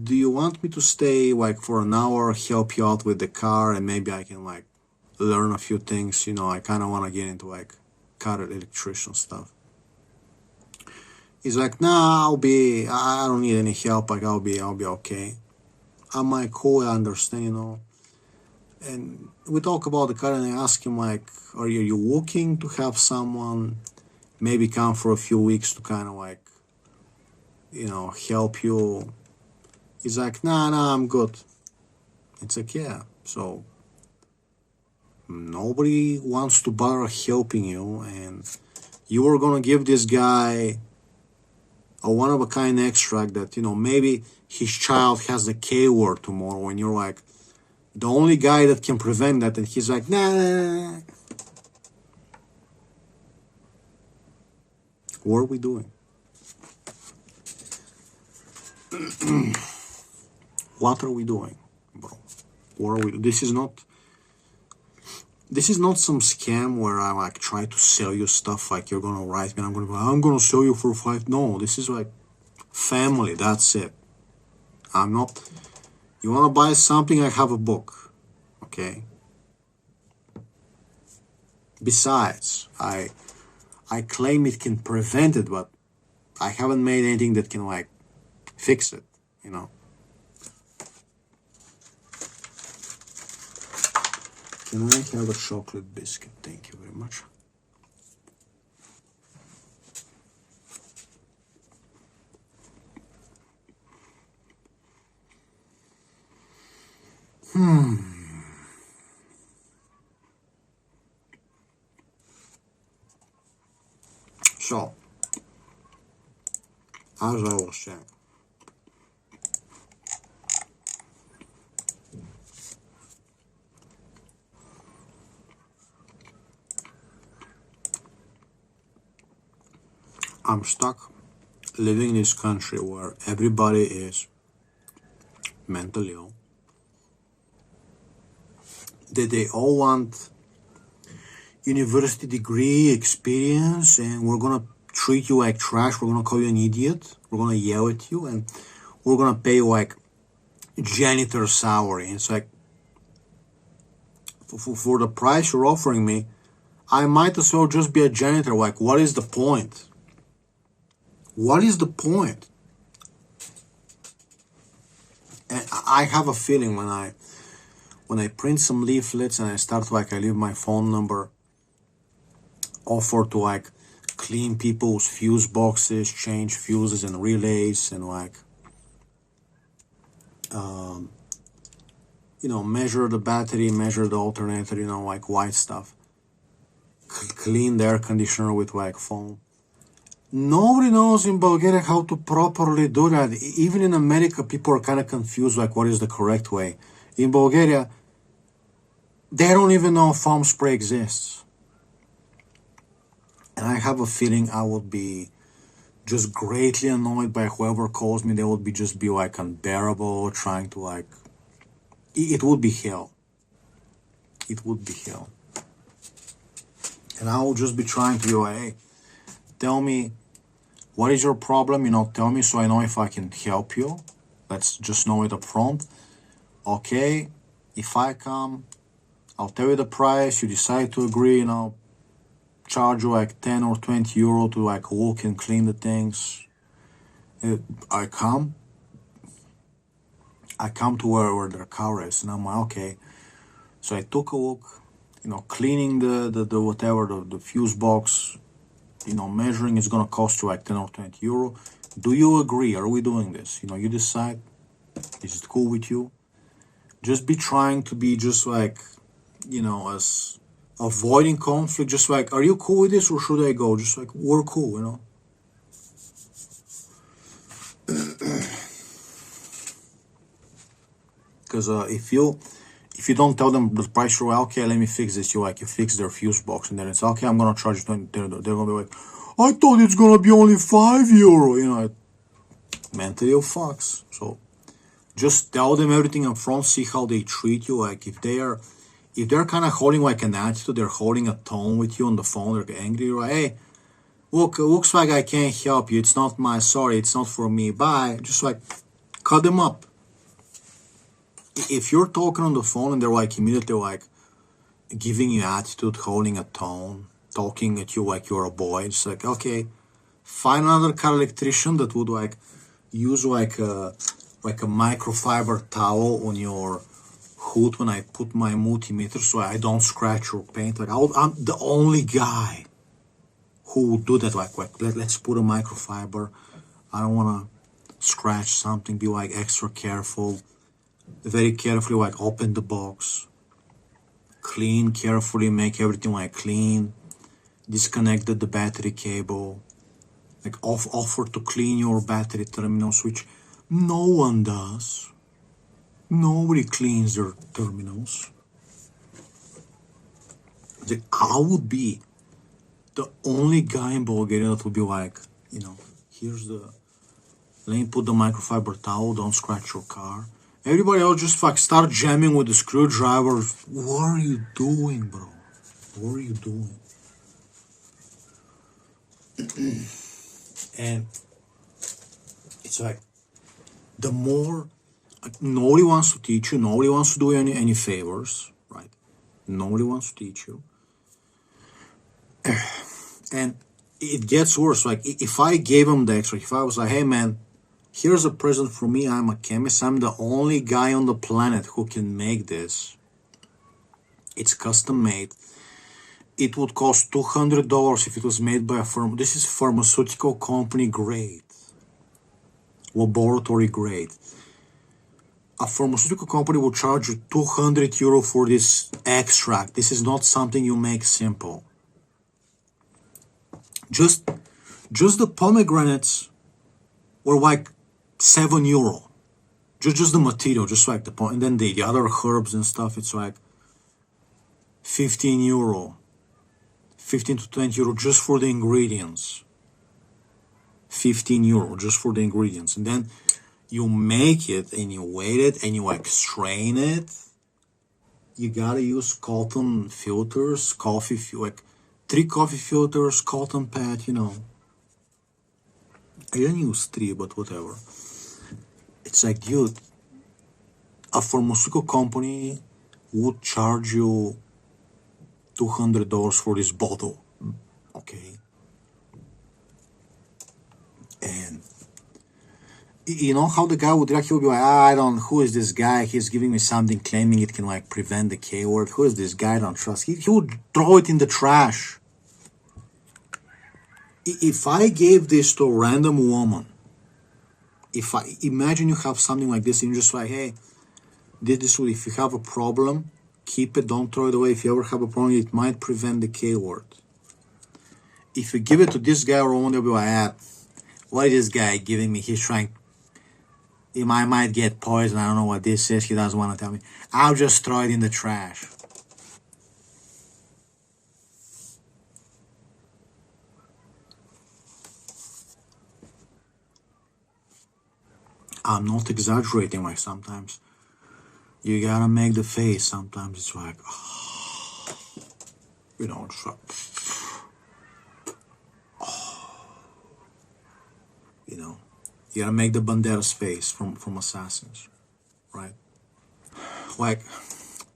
do you want me to stay like for an hour, help you out with the car, and maybe I can like learn a few things. You know, I kind of want to get into like car electrician stuff. He's like, nah, I don't need any help. Like, I'll be okay. I'm like, cool, I understand, you know. And we talk about the car, and I ask him like, are you looking to have someone maybe come for a few weeks to kind of like, you know, help you? He's like, nah, I'm good. It's like, yeah. So nobody wants to bother helping you, and you were gonna give this guy a one-of-a-kind extract that, you know, maybe his child has the K word tomorrow, and you're like, the only guy that can prevent that, and he's like, nah. What are we doing? What are we doing, bro? What are we? This is not some scam where I like try to sell you stuff like you're gonna write me and I'm gonna sell you for $5. No, this is like family. That's it. I'm not. You wanna buy something? I have a book. Okay. Besides, I claim it can prevent it, but I haven't made anything that can like fix it. You know. Can I have a chocolate biscuit? Thank you very much. So, as I was saying, I'm stuck living in this country where everybody is mentally ill. They all want university degree, experience, and we're gonna treat you like trash. We're gonna call you an idiot. We're gonna yell at you, and we're gonna pay you like janitor salary. And it's like, for the price you're offering me, I might as well just be a janitor. Like, what is the point? What is the point? And I have a feeling when I print some leaflets and I start like, I leave my phone number, offer to like clean people's fuse boxes, change fuses and relays, and like, you know, measure the battery, measure the alternator, you know, like white stuff. Clean the air conditioner with like foam. Nobody knows in Bulgaria how to properly do that. Even in America, people are kind of confused, like what is the correct way. In Bulgaria, they don't even know foam spray exists. And I have a feeling I would be just greatly annoyed by whoever calls me. They would be like unbearable, trying to like, it would be hell. It would be hell. And I will just be trying to be like, hey, tell me, what is your problem? You know, tell me so I know if I can help you. Let's just know it up front. Okay, if I come, I'll tell you the price. You decide to agree, you know, charge you like 10 or 20 euro to like look and clean the things. I come to where their car is, and I'm like, okay. So I took a look, you know, cleaning the whatever, the fuse box, you know, measuring is gonna cost you like 10 or 20 euro. Do you agree? Are we doing this? You know, you decide. Is it cool with you? Just be trying to be just like, you know, as avoiding conflict, just like, are you cool with this or should I go? Just like, we're cool, you know. Because if you don't tell them the price, you're like, okay, let me fix this. You fix their fuse box, and then it's okay, I'm gonna charge you 20. They're gonna be like, I thought it's gonna be only €5. You know, mentally fucks. So just tell them everything up front, see how they treat you. Like if they're kind of holding like an attitude, they're holding a tone with you on the phone, they're angry, you're like, hey, look, looks like I can't help you. It's not my, sorry, it's not for me. Bye. Just like cut them up. If you're talking on the phone and they're like immediately like giving you attitude, holding a tone, talking at you like you're a boy, it's like, okay, find another car electrician that would like use like a microfiber towel on your hood when I put my multimeter so I don't scratch your paint. Like I'm the only guy who would do that. Like let's put a microfiber. I don't want to scratch something. Be like extra careful. Very carefully like open the box. Clean carefully. Make everything like clean. Disconnect the battery cable. Like offer to clean your battery terminals, which no one does. Nobody cleans their terminals. I would be the only guy in Bulgaria that would be like, let me put the microfiber towel, don't scratch your car. Everybody else just like start jamming with the screwdriver. What are you doing, bro? What are you doing? And it's like, the more, nobody wants to teach you, nobody wants to do any favors, right? Nobody wants to teach you. And it gets worse. Like if I gave him the extra, if I was like, hey man, here's a present for me, I'm a chemist, I'm the only guy on the planet who can make this. It's custom made. It would cost $200 if it was made by a firm. This is pharmaceutical company grade. Laboratory grade. A pharmaceutical company will charge you €200 for this extract. This is not something you make simple. Just the pomegranates were like €7. Just the material, just like and then the other herbs and stuff, it's like €15, 15 to €20 just for the ingredients. €15 just for the ingredients, and then you make it and you wait it and you like strain it. You gotta use cotton filters, like 3 coffee filters, cotton pad, I didn't use 3, but whatever. It's like, dude, a pharmaceutical company would charge you $200 for this bottle, okay? And you know how the guy would react? He would be like, who is this guy? He's giving me something claiming it can like prevent the K word. Who is this guy? I don't trust. He would throw it in the trash. If I gave this to a random woman, imagine you have something like this and you're just like, hey, if you have a problem, keep it, don't throw it away. If you ever have a problem, it might prevent the K word. If you give it to this guy or woman, they'll be like, what is this guy giving me? He's trying, I might get poisoned. I don't know what this is. He doesn't want to tell me. I'll just throw it in the trash. I'm not exaggerating. Like sometimes you gotta make the face. Sometimes it's like, it's like, you gotta make the Banderas face from Assassins, right? Like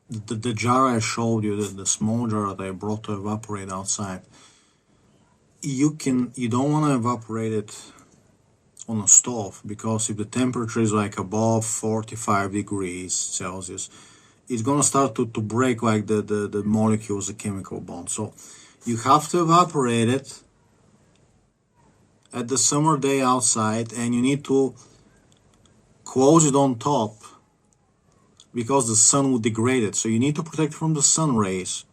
the jar I showed you, the small jar that I brought to evaporate outside. You don't want to evaporate it on a stove, because if the temperature is like above 45 degrees Celsius, it's gonna start to break like the molecules, the chemical bond. So you have to evaporate it at the summer day outside, and you need to close it on top because the sun will degrade it. So you need to protect it from the sun rays,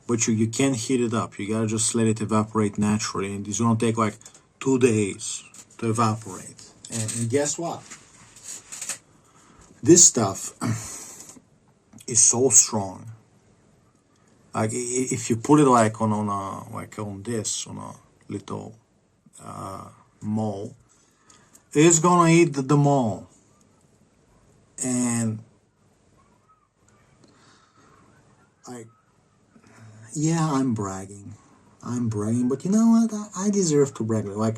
but you can't heat it up. You gotta just let it evaporate naturally, and it's gonna take like 2 days to evaporate. And guess what? This stuff is so strong. Like if you put it like on a little mole, it's gonna eat the mole. And yeah, I'm bragging. But you know what? I deserve to brag. Like,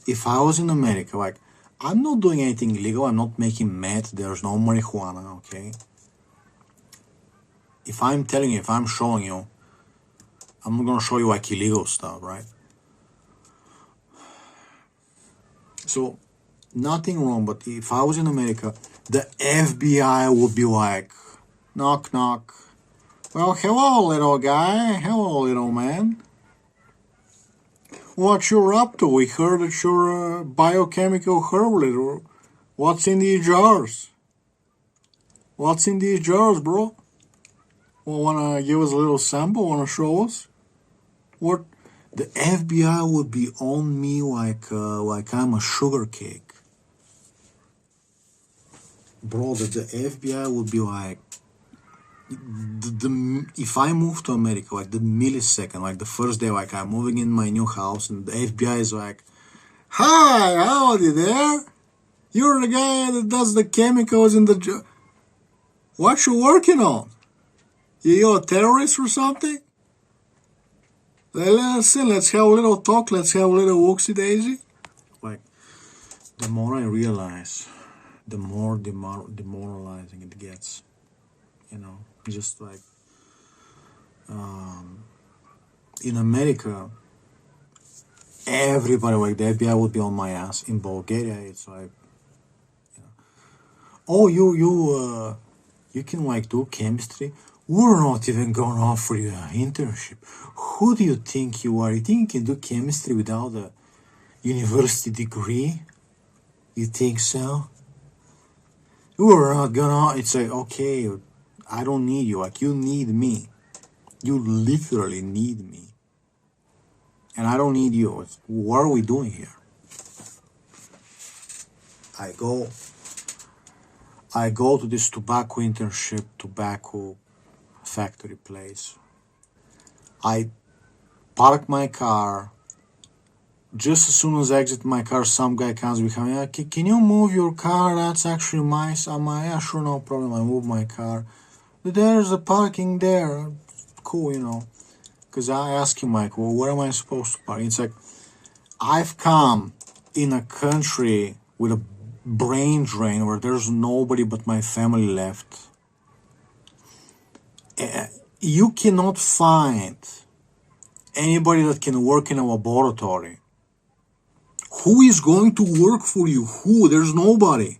if I was in America, like, I'm not doing anything illegal. I'm not making meth. There's no marijuana, okay? If I'm telling you, if I'm showing you, I'm not gonna show you like illegal stuff, right? So, nothing wrong, but if I was in America, the FBI would be like, knock, knock. Well, hello, little guy. Hello, little man. What you're up to? We heard that you're a biochemical herbalist. What's in these jars? What's in these jars, bro? Well, wanna give us a little sample? Wanna show us? What? The FBI would be on me like I'm a sugar cake. Bro, the FBI would be like, if I move to America, like the millisecond, like the first day, like I'm moving in my new house, and the FBI is like, "Hi, howdy there. You're the guy that does the chemicals in the what you working on? You a terrorist or something? Listen, let's have a little talk. Let's have a little whoopsie daisy." Like, the more I realize, the more demoralizing it gets. You know, just like in America, everybody, like the FBI would be on my ass. In Bulgaria, it's like, oh, you can like do chemistry. We're not even gonna offer you an internship. Who do you think you are? You think you can do chemistry without a university degree? You think so? We're not gonna. It's like, okay, I don't need you. Like, you need me. You literally need me. And I don't need you. What are we doing here? I go to this tobacco internship, tobacco factory place. I park my car. Just as soon as I exit my car, some guy comes behind me. Can you move your car? That's actually my. I'm like, yeah, sure, no problem. I move my car. There's a parking there. Cool, you know. Because I ask him, like, well, where am I supposed to park? It's like, I've come in a country with a brain drain where there's nobody but my family left. You cannot find anybody that can work in a laboratory. Who is going to work for you? Who? There's nobody.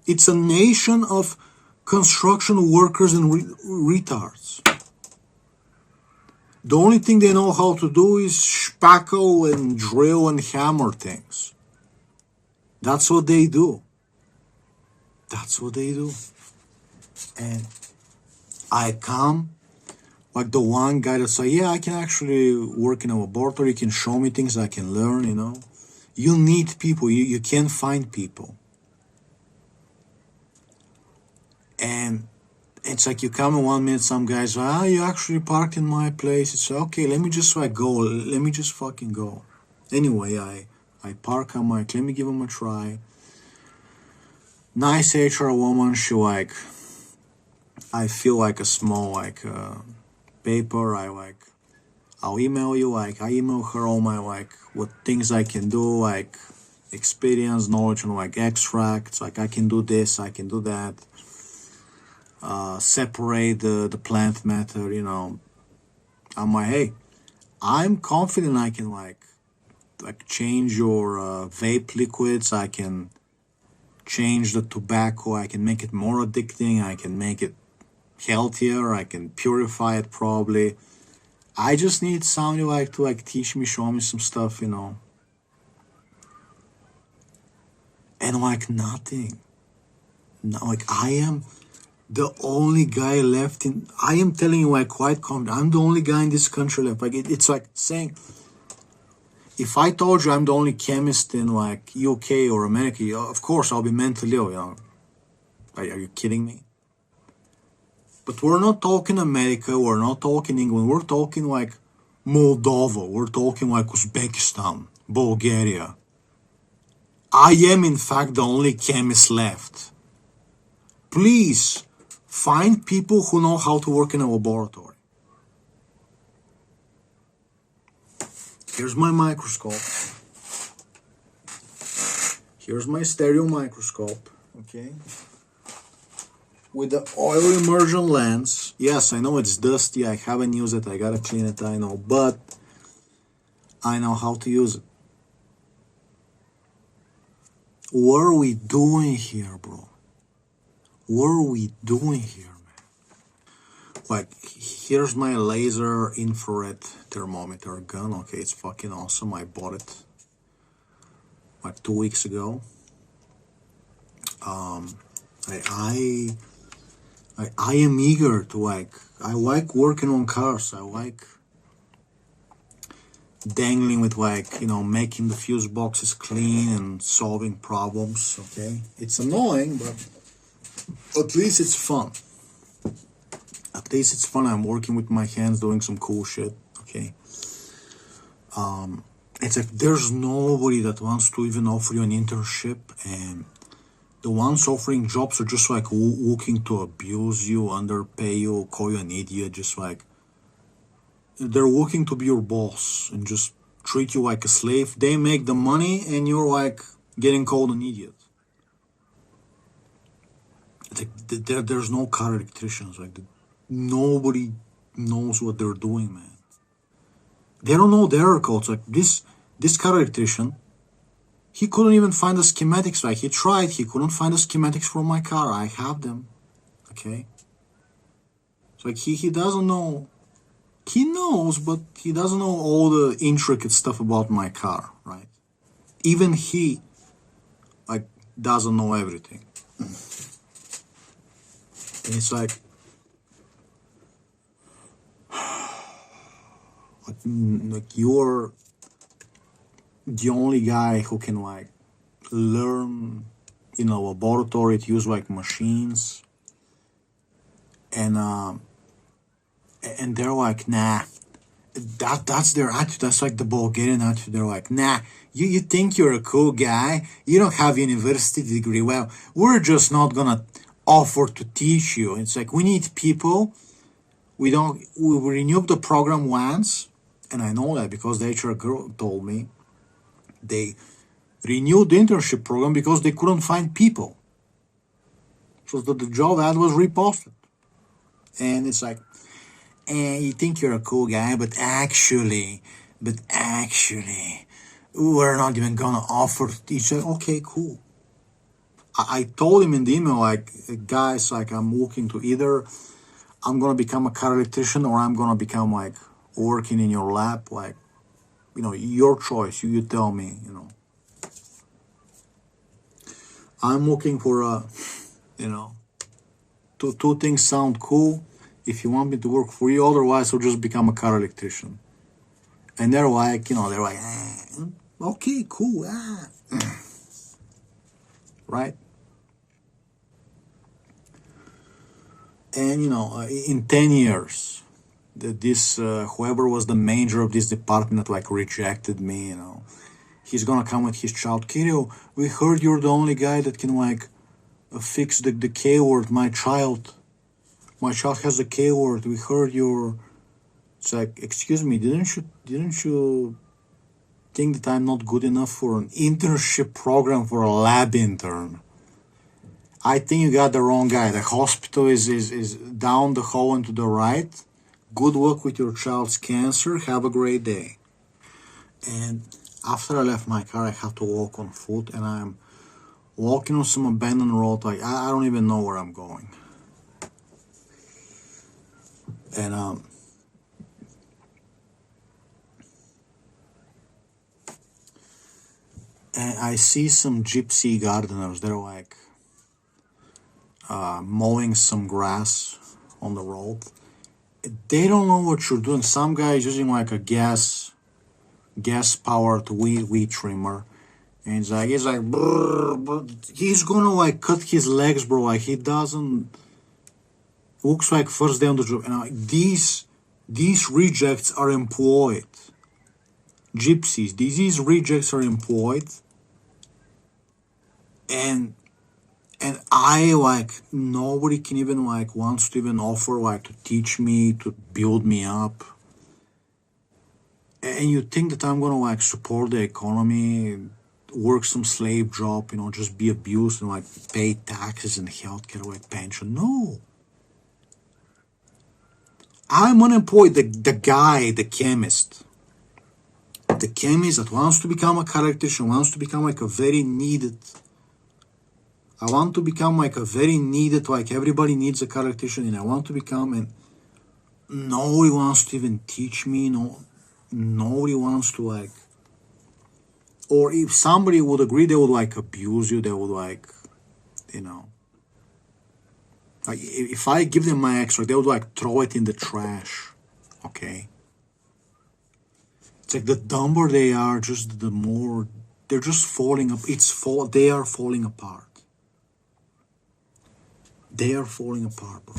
It's a nation of construction workers and retards. The only thing they know how to do is spackle and drill and hammer things. That's what they do. That's what they do. And I come, like the one guy that's like, yeah, I can actually work in a laboratory, you can show me things I can learn, you know. You need people, you can't find people. And it's like you come in 1 minute, some guys are, you actually parked in my place. It's like, okay, let me just like go. Let me just fucking go. Anyway, I park. I'm like, let me give him a try. Nice HR woman. She like, I feel like a small like paper. I'll email you. Like, I email her all my like what things I can do, like experience, knowledge, and like extracts. Like, I can do this, I can do that. Separate the plant matter, you know. I'm like, hey, I'm confident I can like change your vape liquids. I can change the tobacco. I can make it more addicting. I can make it healthier. I can purify it probably. I just need somebody like to like teach me, show me some stuff, you know. And like nothing. No, like I am the only guy left in. I am telling you, like, quite confident, I'm the only guy in this country left. Like, it's like saying, if I told you I'm the only chemist in like UK or America, of course I'll be mentally ill, you know. Are you kidding me? But we're not talking America, we're not talking England, we're talking like Moldova, we're talking like Uzbekistan, Bulgaria. I am in fact the only chemist left. please find people who know how to work in a laboratory. Here's my microscope. Here's my stereo microscope, okay? With the oil immersion lens. Yes, I know it's dusty. I haven't used it. I gotta clean it, I know. But I know how to use it. What are we doing here, bro? What are we doing here, man? Like, here's my laser infrared thermometer gun. Okay, it's fucking awesome. I bought it like 2 weeks ago. I am eager to I like working on cars. I like dangling with making the fuse boxes clean and solving problems, okay? It's annoying, but at least it's fun. At least it's fun. I'm working with my hands, doing some cool shit, okay? It's like there's nobody that wants to even offer you an internship, and the ones offering jobs are just looking to abuse you, underpay you, call you an idiot, just they're looking to be your boss and just treat you like a slave. They make the money and you're getting called an idiot. It's like there's no car electricians. Nobody knows what they're doing, man. They don't know the error codes. This car electrician, he couldn't even find the schematics. He tried, he couldn't find the schematics for my car. I have them, okay? It's he doesn't know. He knows, but he doesn't know all the intricate stuff about my car, right? Even he, doesn't know everything. And it's you're the only guy who can learn in a laboratory to use machines, and they're nah. That's their attitude. That's the Bulgarian attitude. They're nah, you think you're a cool guy, you don't have university degree, well, we're just not gonna offer to teach you. It's we need people. We renewed the program once, and I know that because the HR girl told me they renewed the internship program because they couldn't find people. So the job ad was reposted. And it's and you think you're a cool guy, but actually, we're not even gonna offer to teach you. Okay, cool. I told him in the email, guys, I'm looking to either I'm gonna become a car electrician or I'm gonna become working in your lab, your choice. You tell me, I'm looking for two things sound cool. If you want me to work for you, otherwise I'll just become a car electrician. And they're okay, cool, right? And in 10 years, this whoever was the manager of this department that rejected me, he's gonna come with his child. Kirill, we heard you're the only guy that can fix the K word. My child has a K word. We heard you're. It's excuse me, didn't you think that I'm not good enough for an internship program for a lab intern? I think you got the wrong guy. The hospital is down the hall and to the right. Good luck with your child's cancer. Have a great day. And after I left my car, I have to walk on foot, and I'm walking on some abandoned road. I don't even know where I'm going. And I see some gypsy gardeners. They're mowing some grass on the road. They don't know what you're doing. Some guy is using a gas powered weed trimmer, and he's brrr, but he's gonna cut his legs, bro. He doesn't. Looks first day on the job. And these rejects are employed. Gypsies. These rejects are employed, and And I like nobody can even like wants to even offer like to teach me, to build me up. And you think that I'm gonna like support the economy, work some slave job, just be abused and like pay taxes and healthcare, like pension? No. I'm unemployed, the guy, the chemist that wants to become a electrician, wants to become like a very needed. I want to become like a very needed, like everybody needs a electrician, and I want to become, and nobody wants to even teach me. No, nobody wants to like, or if somebody would agree, they would like abuse you. They would like, like if I give them my extra, they would like throw it in the trash. Okay. It's like the dumber they are, just the more they're just falling up. They are falling apart. They are falling apart, bro.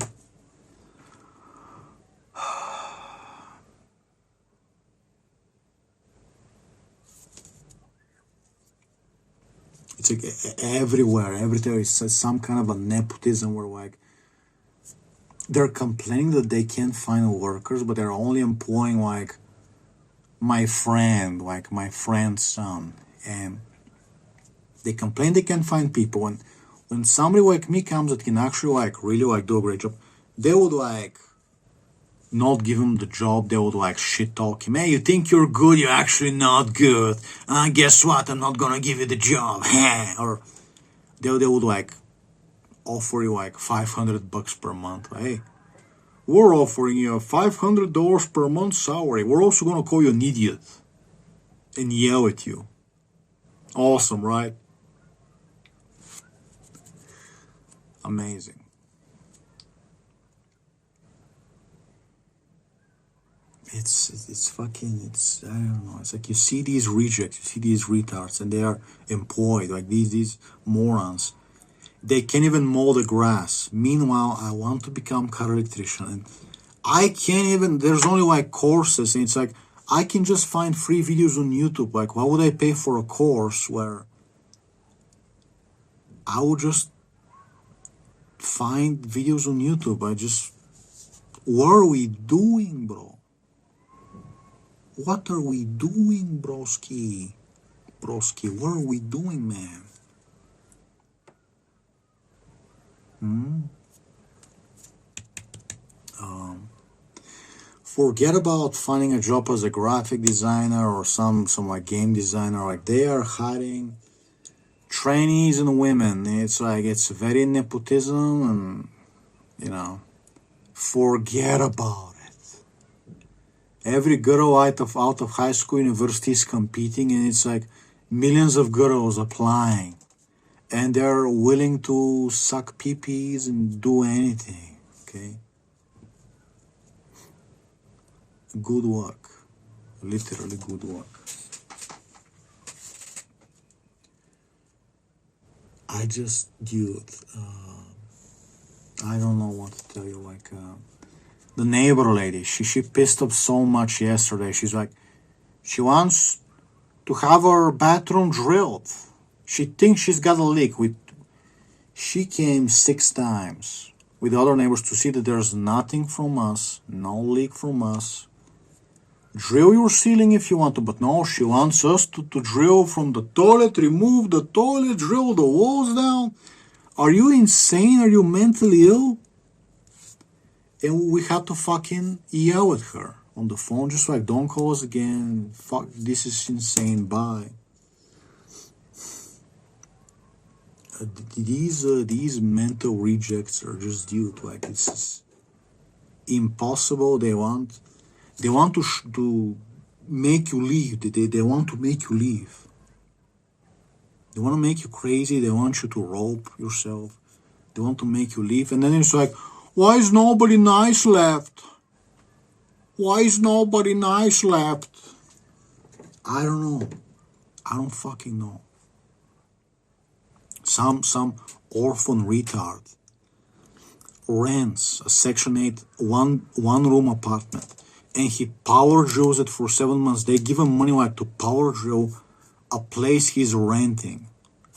It's like everywhere is some kind of a nepotism where like they're complaining that they can't find workers, but they're only employing like my friend's son, and they complain they can't find people. And when somebody like me comes that can actually like really like do a great job, they would like not give him the job. They would like shit talk him. Hey, you think you're good? You're actually not good. Guess what? I'm not gonna give you the job. Or they would like offer you like $500 per month. Hey, we're offering you $500 per month salary. We're also gonna call you an idiot and yell at you. Awesome, right? Amazing. It's fucking, I don't know, it's like you see these rejects, you see these retards, and they are employed, like these morons. They can't even mow the grass. Meanwhile, I want to become car electrician, and I can't even, there's only like courses, and it's like, I can just find free videos on YouTube. Like, why would I pay for a course where I would just find videos on YouTube? What are we doing, bro? What are we doing, broski? Broski, what are we doing, man? Forget about finding a job as a graphic designer or some like game designer. Like, they are hiring trainees and women. It's like, it's very nepotism, and forget about it. Every girl out of high school, university is competing, and it's like millions of girls applying, and they're willing to suck pee-pees and do anything. Okay. Good work. Literally good work. Dude, I don't know what to tell you. Like, the neighbor lady, she pissed off so much yesterday. She's like, she wants to have her bathroom drilled. She thinks she's got a leak. She came 6 times with the other neighbors to see that there's nothing from us, no leak from us. Drill your ceiling if you want to, but no, she wants us to drill from the toilet, remove the toilet, drill the walls down. Are you insane? Are you mentally ill? And we had to fucking yell at her on the phone, just like, don't call us again. Fuck, this is insane. Bye. These mental rejects are just dude. Like, this is impossible. They want to make you leave. They want to make you leave. They want to make you crazy. They want you to rope yourself. They want to make you leave. And then it's like, why is nobody nice left? Why is nobody nice left? I don't know. I don't fucking know. Some orphan retard rents a Section 8 one room apartment, and he power drills it for 7 months. They give him money like to power drill a place he's renting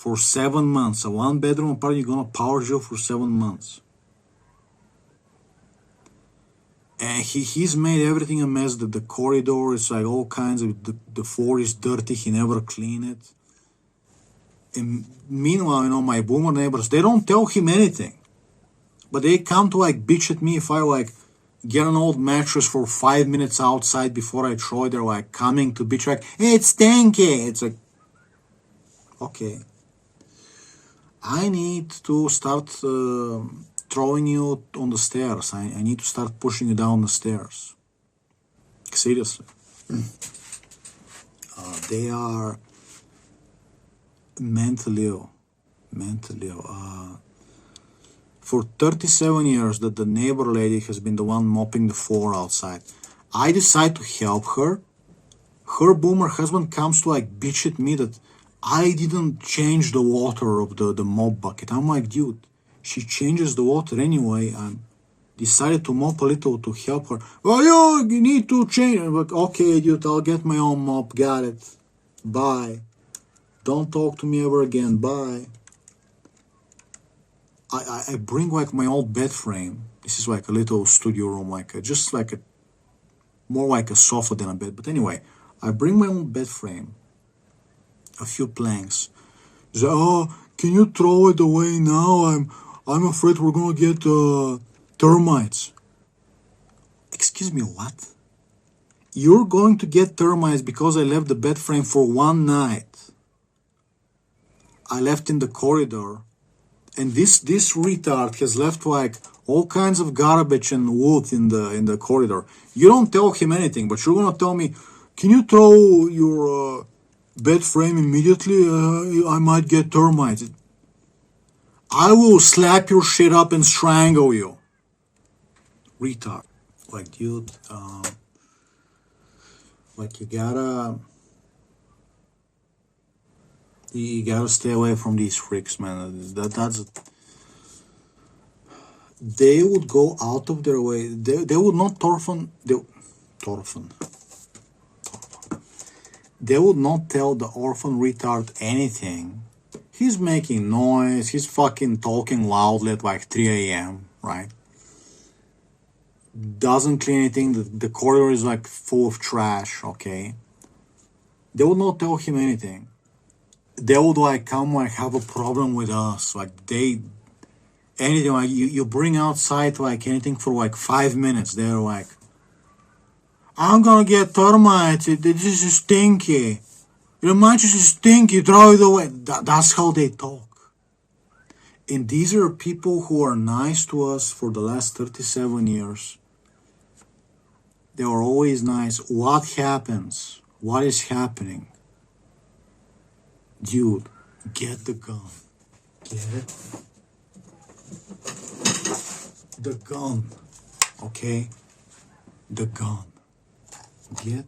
for 7 months. A one-bedroom apartment, you're gonna power drill for 7 months. And he's made everything a mess. The corridor is like all kinds of, the floor is dirty, he never cleaned it. And meanwhile, my boomer neighbors, they don't tell him anything. But they come to like bitch at me if I like get an old mattress for 5 minutes outside before I throw it. They're like coming to bitch like, hey, it's stinky. It's like, okay. I need to start throwing you on the stairs. I need to start pushing you down the stairs. Seriously. They are mentally ill. Mentally ill. For 37 years that the neighbor lady has been the one mopping the floor outside. I decide to help her. Her boomer husband comes to like bitch at me that I didn't change the water of the mop bucket. I'm like, dude, she changes the water anyway. I decided to mop a little to help her. Oh, you need to change. I'm like, okay, dude, I'll get my own mop. Got it. Bye. Don't talk to me ever again. Bye. I bring like my old bed frame. This is like a little studio room, just like more like a sofa than a bed. But anyway, I bring my own bed frame, a few planks. Say, oh, can you throw it away now? I'm afraid we're gonna get termites. Excuse me, what? You're going to get termites because I left the bed frame for one night. I left in the corridor. And this retard has left like all kinds of garbage and wood in the corridor. You don't tell him anything, but you're gonna tell me, can you throw your bed frame immediately? I might get termites. I will slap your shit up and strangle you. Retard. Like, dude, like you gotta stay away from these freaks, man. They would go out of their way. They would not They would not tell the orphan retard anything. He's making noise. He's fucking talking loudly at like 3 a.m., right? Doesn't clean anything. The corridor is like full of trash, okay? They would not tell him anything. They would like come like have a problem with us. Like anything like you bring outside like anything for like 5 minutes. They're like, I'm gonna get termites. This is stinky. Your mattress is stinky. Throw it away. That's how they talk. And these are people who are nice to us for the last 37 years. They are always nice. What happens? What is happening? Dude, get the gun. Get it? The gun. Okay? The gun. Get.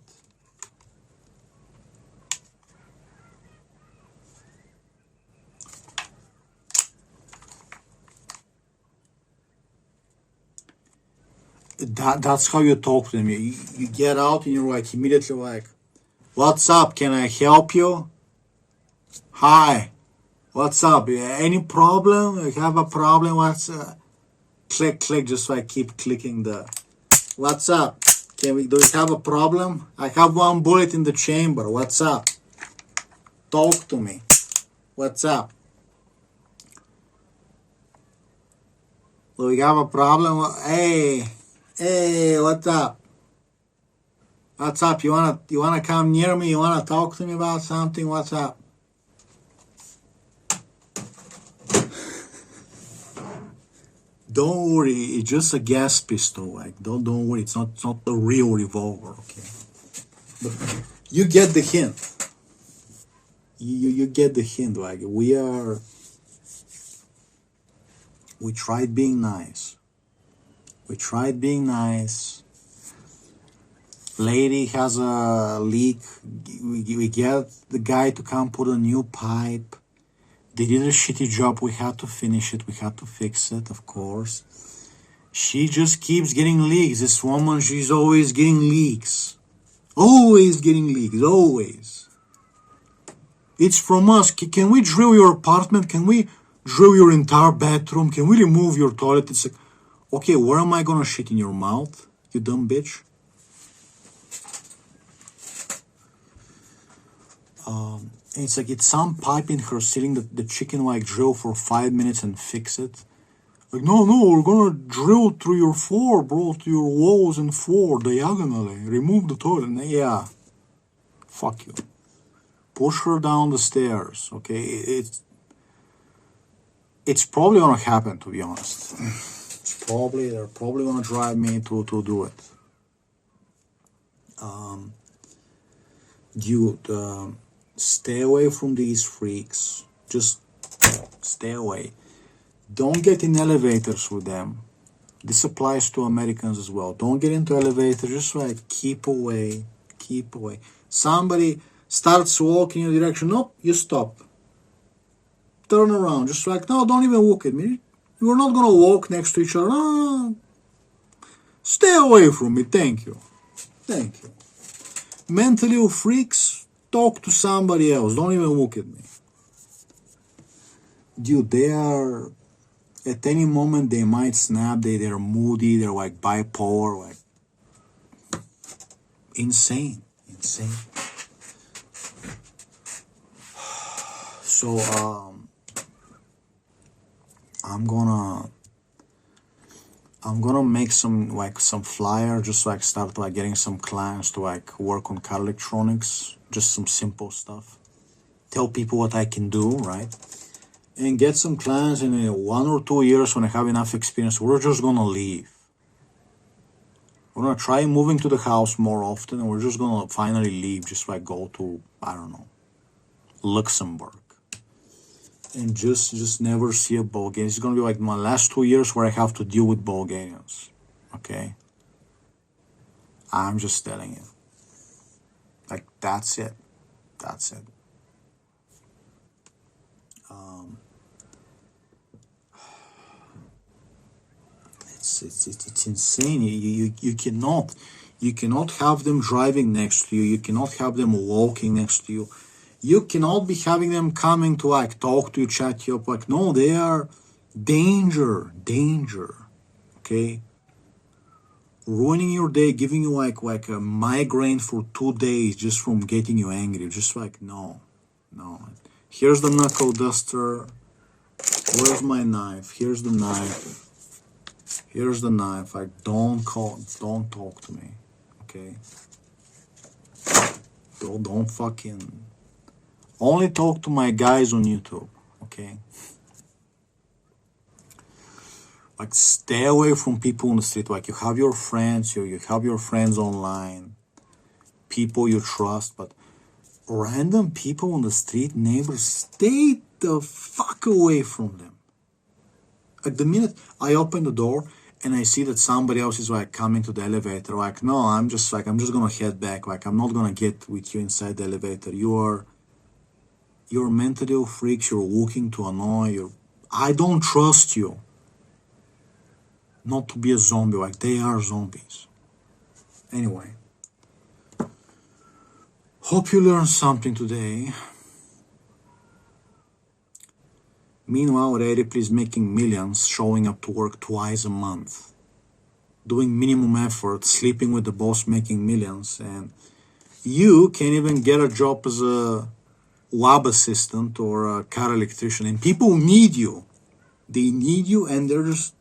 That's how you talk to them. You get out and you're like immediately like, what's up? Can I help you? Hi, what's up? Any problem? You have a problem? Click, just like keep clicking the. What's up? Do you have a problem? I have one bullet in the chamber. What's up? Talk to me. What's up? Do you have a problem? Hey, what's up? What's up? You wanna come near me? You wanna talk to me about something? What's up? Don't worry, it's just a gas pistol. Like, don't worry, it's not a real revolver. Okay, but you get the hint. You get the hint. Like we tried being nice. We tried being nice. Lady has a leak. We get the guy to come put a new pipe. They did a shitty job. We had to finish it. We had to fix it, of course. She just keeps getting leaks. This woman, she's always getting leaks. Always getting leaks. Always. It's from us. Can we drill your apartment? Can we drill your entire bathroom? Can we remove your toilet? It's like, okay, where am I gonna shit in your mouth, you dumb bitch? It's like it's some pipe in her ceiling that the chicken like drill for 5 minutes and fix it. Like, no, we're gonna drill through your floor, bro, to your walls and floor diagonally. Remove the toilet. Yeah, fuck you. Push her down the stairs, okay? It's probably gonna happen, to be honest. They're probably gonna drive me to do it. Dude, stay away from these freaks. Just stay away. Don't get in elevators with them. This applies to Americans as well. Don't get into elevators. Just like keep away. Somebody starts walking in your direction. Nope, you stop. Turn around. Just like, no, don't even look at me. We're not gonna walk next to each other. No. Stay away from me. Thank you. Mentally ill freaks, talk to somebody else. Don't even look at me. Dude, they are, at any moment they might snap. They're moody. They're like bipolar. Like insane. So I'm gonna make some flyer, just like start like getting some clients to like work on car electronics, just some simple stuff. Tell people what I can do, right? And get some clients in 1 or 2 years when I have enough experience. We're just gonna leave. We're gonna try moving to the house more often, and we're just gonna finally leave, just like go to, I don't know, Luxembourg. And just never see a Bulgarian. It's gonna be like my last 2 years where I have to deal with Bulgarians. Okay? I'm just telling you. Like, that's it. It's insane. You cannot have them driving next to you. You cannot have them walking next to you. You cannot be having them coming to like talk to you, chat you up. Like, no, they are danger. Okay? Ruining your day, giving you like a migraine for 2 days just from getting you angry. Just like, no. Here's the knuckle duster. Where's my knife? Here's the knife. Like, don't talk to me. Okay? Don't fucking... Only talk to my guys on YouTube, okay? Like, stay away from people on the street. Like, you have your friends, you have your friends online, people you trust, but random people on the street, neighbors, stay the fuck away from them. Like, the minute I open the door and I see that somebody else is like coming to the elevator, like, no, I'm just gonna head back. Like, I'm not gonna get with you inside the elevator. You're mentally ill freaks. You're looking to annoy. I don't trust you not to be a zombie. Like, they are zombies. Anyway, hope you learned something today. Meanwhile, Ripley is making millions, showing up to work twice a month, doing minimum effort, sleeping with the boss, making millions, and you can't even get a job as a lab assistant or a car electrician, and people need you. They need you, and they're just...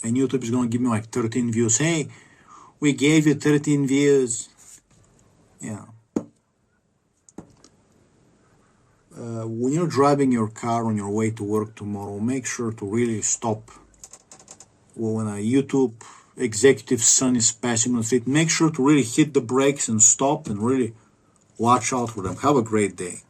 And YouTube is going to give me like 13 views. Hey, we gave you 13 views. Yeah. When you're driving your car on your way to work tomorrow, make sure to really stop. Well, when a YouTube executive's son is passing on the street, make sure to really hit the brakes and stop and really watch out for them. Have a great day.